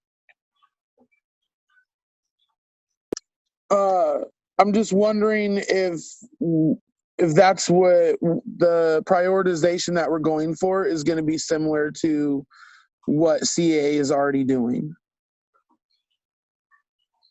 I'm just wondering if that's what the prioritization that we're going for is going to be similar to what CAA is already doing.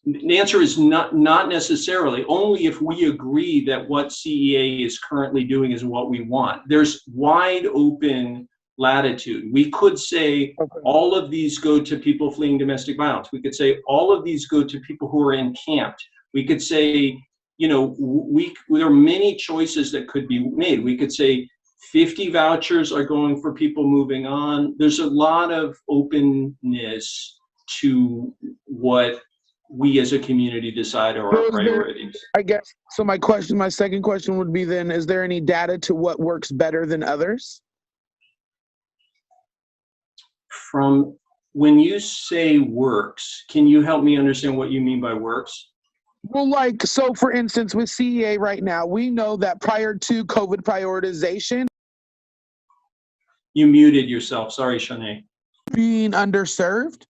The answer is not necessarily, only if we agree that what CEA is currently doing is what we want. There's wide open latitude. We could say all of these go to people fleeing domestic violence. We could say all of these go to people who are encamped. We could say, there are many choices that could be made. We could say 50 vouchers are going for people moving on. There's a lot of openness to what we as a community decide are our priorities. I guess, so my second question would be then, is there any data to what works better than others? From when you say works, can you help me understand what you mean by works? Well, like, so for instance, with CEA right now, we know that prior to COVID prioritization, You muted yourself. Sorry, Shanae. being underserved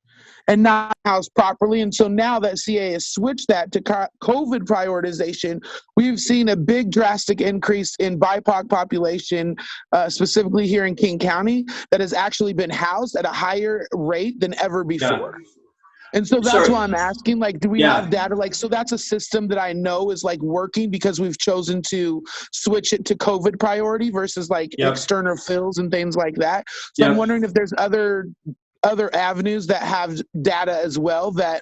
and not housed properly. And so now that CA has switched that to COVID prioritization, we've seen a big drastic increase in BIPOC population, specifically here in King County, that has actually been housed at a higher rate than ever before. Yeah. And so that's why I'm asking, like, do we have data? Like, so that's a system that I know is like working because we've chosen to switch it to COVID priority versus like external fills and things like that. So I'm wondering if there's other avenues that have data as well that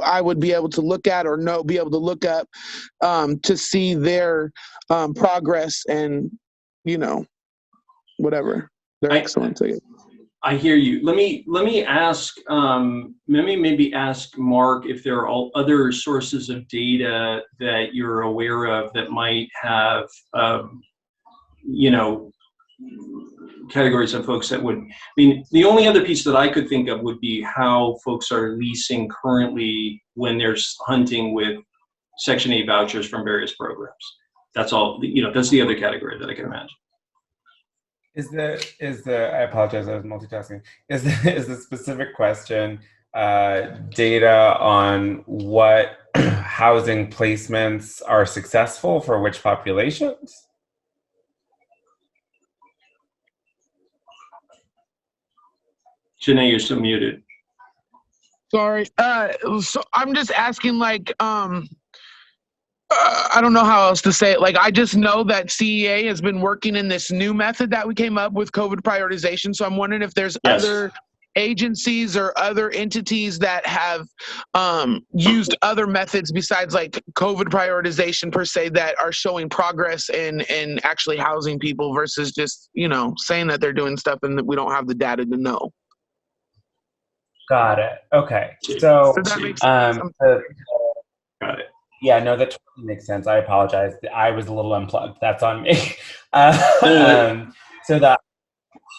I would be able to look at or be able to look up to see their progress and, you know, whatever, their excellence. I hear you. Let me ask, maybe ask Mark if there are all other sources of data that you're aware of that might have, you know, categories of folks that would, I mean, the only other piece that I could think of would be how folks are leasing currently when they're hunting with Section 8 vouchers from various programs. That's all, you know, that's the other category that I can imagine. I apologize, I was multitasking. Is the specific question data on what housing placements are successful for which populations? Janae, you're still muted. Sorry. So I'm just asking, like, I don't know how else to say it. Like, I just know that CEA has been working in this new method that we came up with, COVID prioritization. So I'm wondering if there's other agencies or other entities that have used other methods besides like COVID prioritization per se that are showing progress in actually housing people versus just, you know, saying that they're doing stuff and that we don't have the data to know. Got it. Okay. So, that makes sense? Got it. Yeah, no, that totally makes sense. I apologize. I was a little unplugged. That's on me. So the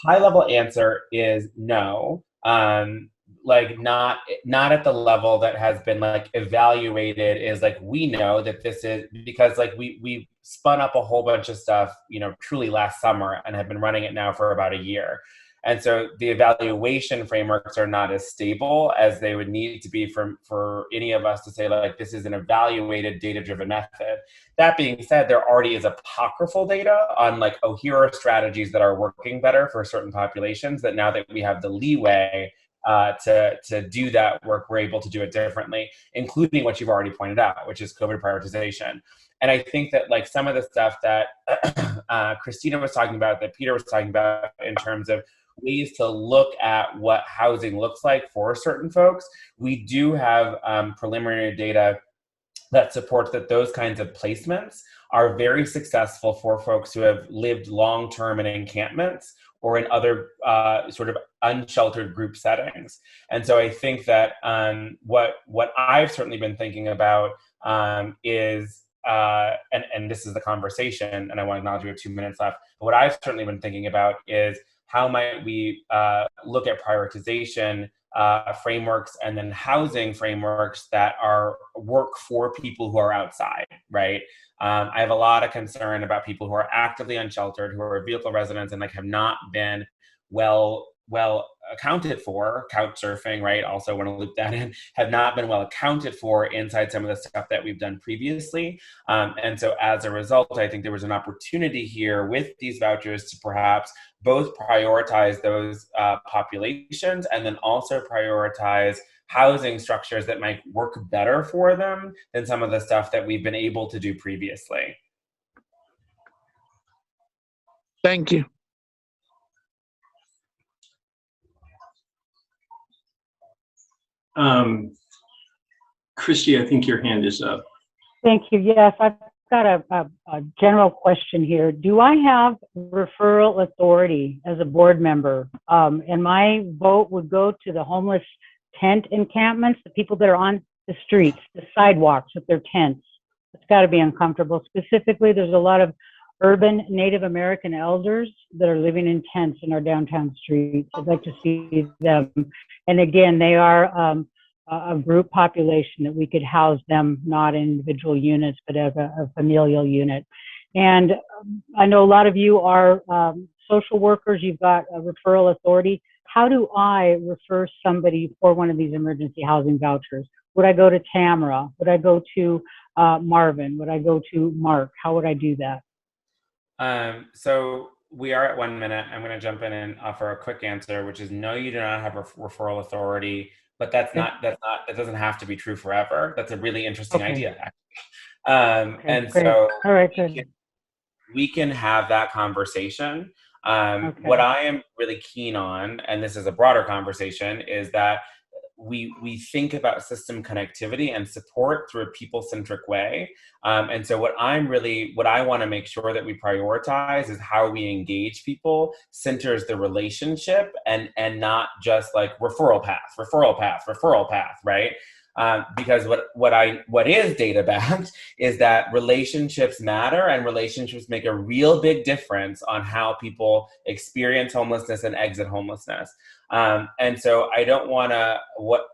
high level answer is no. Like not at the level that has been like evaluated is like, we know that this is because like we spun up a whole bunch of stuff, you know, truly last summer and have been running it now for about a year. And so the evaluation frameworks are not as stable as they would need to be for any of us to say, like, this is an evaluated data-driven method. That being said, there already is apocryphal data on like, oh, here are strategies that are working better for certain populations that now that we have the leeway to do that work, we're able to do it differently, including what you've already pointed out, which is COVID prioritization. And I think that like some of the stuff that Christina was talking about, that Peter was talking about in terms of ways to look at what housing looks like for certain folks. We do have preliminary data that supports that those kinds of placements are very successful for folks who have lived long-term in encampments or in other sort of unsheltered group settings. And so I think that what I've certainly been thinking about is, and this is the conversation, and I want to acknowledge we have 2 minutes left, but what I've certainly been thinking about is how might we look at prioritization frameworks and then housing frameworks that work for people who are outside, right? I have a lot of concern about people who are actively unsheltered, who are vehicle residents and like have not been well accounted for, couch surfing, right? Also want to loop that in, have not been well accounted for inside some of the stuff that we've done previously. And so as a result, I think there was an opportunity here with these vouchers to perhaps both prioritize those populations and then also prioritize housing structures that might work better for them than some of the stuff that we've been able to do previously. Thank you. Christy, I think your hand is up. Thank you. Yes, I've got a general question here. Do I have referral authority as a board member? And my vote would go to the homeless tent encampments, the people that are on the streets, the sidewalks with their tents. It's got to be uncomfortable. Specifically, there's a lot of urban Native American elders that are living in tents in our downtown streets. I'd like to see them. And again, they are a group population that we could house them, not in individual units, but as a familial unit. And I know a lot of you are social workers. You've got a referral authority. How do I refer somebody for one of these emergency housing vouchers? Would I go to Tamara? Would I go to Marvin? Would I go to Mark? How would I do that? So we are at 1 minute. I'm going to jump in and offer a quick answer, which is no, you do not have a referral authority, but that doesn't have to be true forever. That's a really interesting idea, actually. And great. so All right, good. we can have that conversation. What I am really keen on, and this is a broader conversation, is that we think about system connectivity and support through a people-centric way. And so what I want to make sure that we prioritize is how we engage people centers the relationship and not just like referral path, right? Because what is data backed is that relationships matter, and relationships make a real big difference on how people experience homelessness and exit homelessness. And so I don't want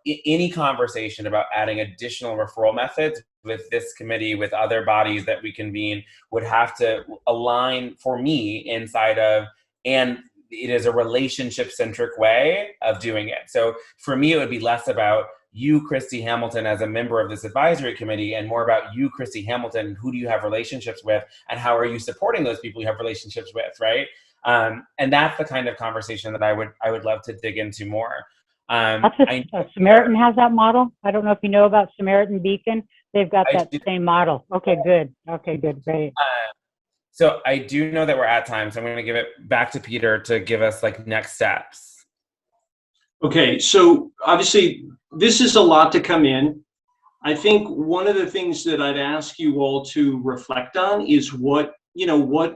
any conversation about adding additional referral methods with this committee, with other bodies that we convene, would have to align for me inside of, and it is a relationship centric way of doing it. So for me, it would be less about you, Christy Hamilton, as a member of this advisory committee, and more about you, Christy Hamilton, who do you have relationships with, and how are you supporting those people you have relationships with, right? And that's the kind of conversation that I would love to dig into more. Samaritan has that model. I don't know if you know about Samaritan Beacon. They've got that same model. Okay, good. Okay, good, great. So I do know that we're at time, so I'm going to give it back to Peter to give us like next steps. Okay, so obviously this is a lot to come in. I think one of the things that I'd ask you all to reflect on is what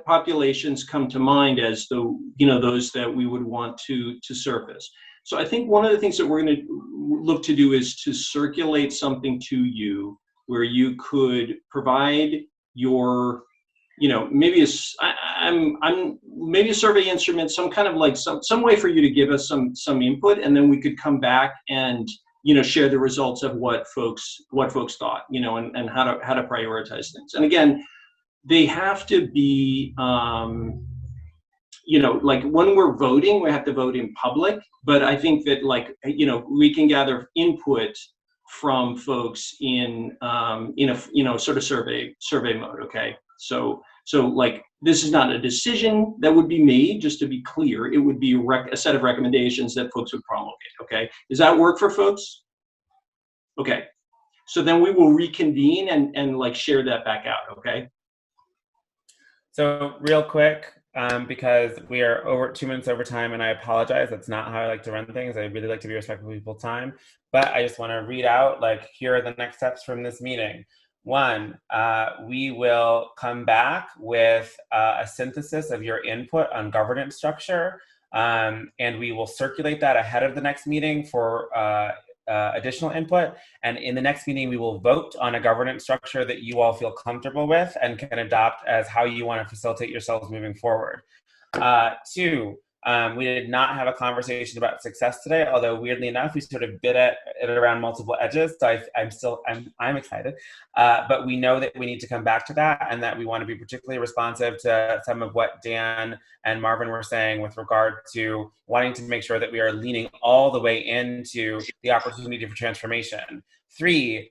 populations come to mind as those that we would want to surface. So I think one of the things that we're going to look to do is to circulate something to you where you could provide your, maybe maybe a survey instrument, some kind of like some way for you to give us some input, and then we could come back and share the results of what folks thought, and how to prioritize things. And again, they have to be, like when we're voting, we have to vote in public. But I think that we can gather input from folks in sort of survey mode. Okay, so like this is not a decision that would be made. Just to be clear, it would be a set of recommendations that folks would promulgate. Okay, does that work for folks? Okay, so then we will reconvene and like share that back out. Okay. So real quick, because we are 2 minutes over time, and I apologize, that's not how I like to run things. I really like to be respectful of people's time, but I just want to read out, like, here are the next steps from this meeting. 1, we will come back with a synthesis of your input on governance structure, and we will circulate that ahead of the next meeting for additional input. And in the next meeting, we will vote on a governance structure that you all feel comfortable with and can adopt as how you want to facilitate yourselves moving forward. 2, we did not have a conversation about success today, although weirdly enough, we sort of bit at it around multiple edges. So I'm excited, but we know that we need to come back to that, and that we want to be particularly responsive to some of what Dan and Marvin were saying with regard to wanting to make sure that we are leaning all the way into the opportunity for transformation. 3,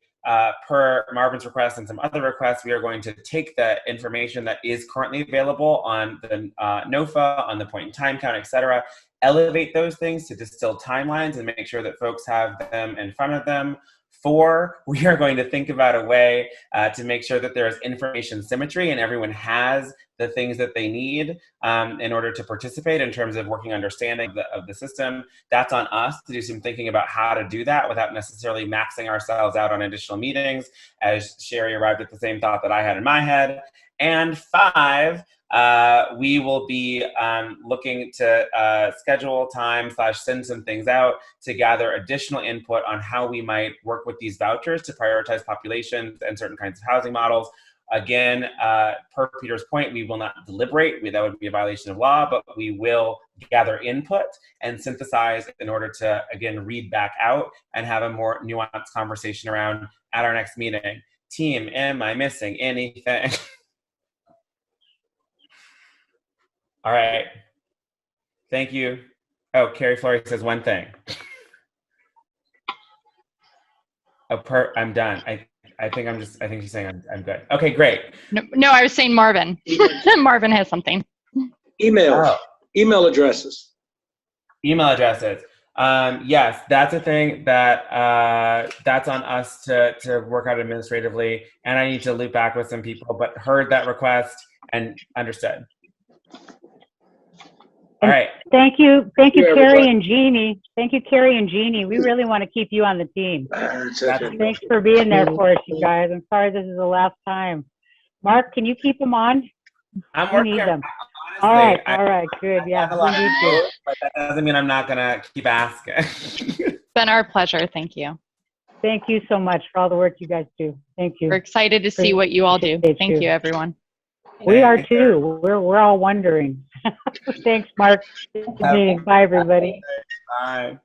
per Marvin's request and some other requests, we are going to take the information that is currently available on the NOFA, on the point in time count, et cetera, elevate those things to distill timelines and make sure that folks have them in front of them. 4, we are going to think about a way to make sure that there is information symmetry and everyone has the things that they need in order to participate in terms of working understanding of the system. That's on us to do some thinking about how to do that without necessarily maxing ourselves out on additional meetings, as Sherry arrived at the same thought that I had in my head. And 5, We will be looking to schedule time / send some things out to gather additional input on how we might work with these vouchers to prioritize populations and certain kinds of housing models. Again, per Peter's point, we will not deliberate. That would be a violation of law, but we will gather input and synthesize in order to, again, read back out and have a more nuanced conversation around at our next meeting. Team, am I missing anything? All right. Thank you. Oh, Carrie Flory says one thing. I'm done. I think she's saying I'm good. Okay, great. No, I was saying Marvin. Marvin has something. Emails, email addresses. Email addresses. Yes, that's a thing that that's on us to work out administratively, and I need to loop back with some people, but heard that request and understood. All right. Thank you, Carrie everybody. and Jeannie. Thank you, Carrie and Jeannie. We really want to keep you on the team. Thanks for being there for us, you guys. I'm sorry this is the last time. Mark, can you keep them on? I'm We working. need them. Honestly, all right, good. Yeah, we need you. But that doesn't mean I'm not gonna keep asking. It's been our pleasure. Thank you. Thank you so much for all the work you guys do. Thank you. We're excited to see what you all do. Thank you, everyone. We are too. We're all wondering. Thanks, Mark. Good meeting. Bye, everybody. Bye.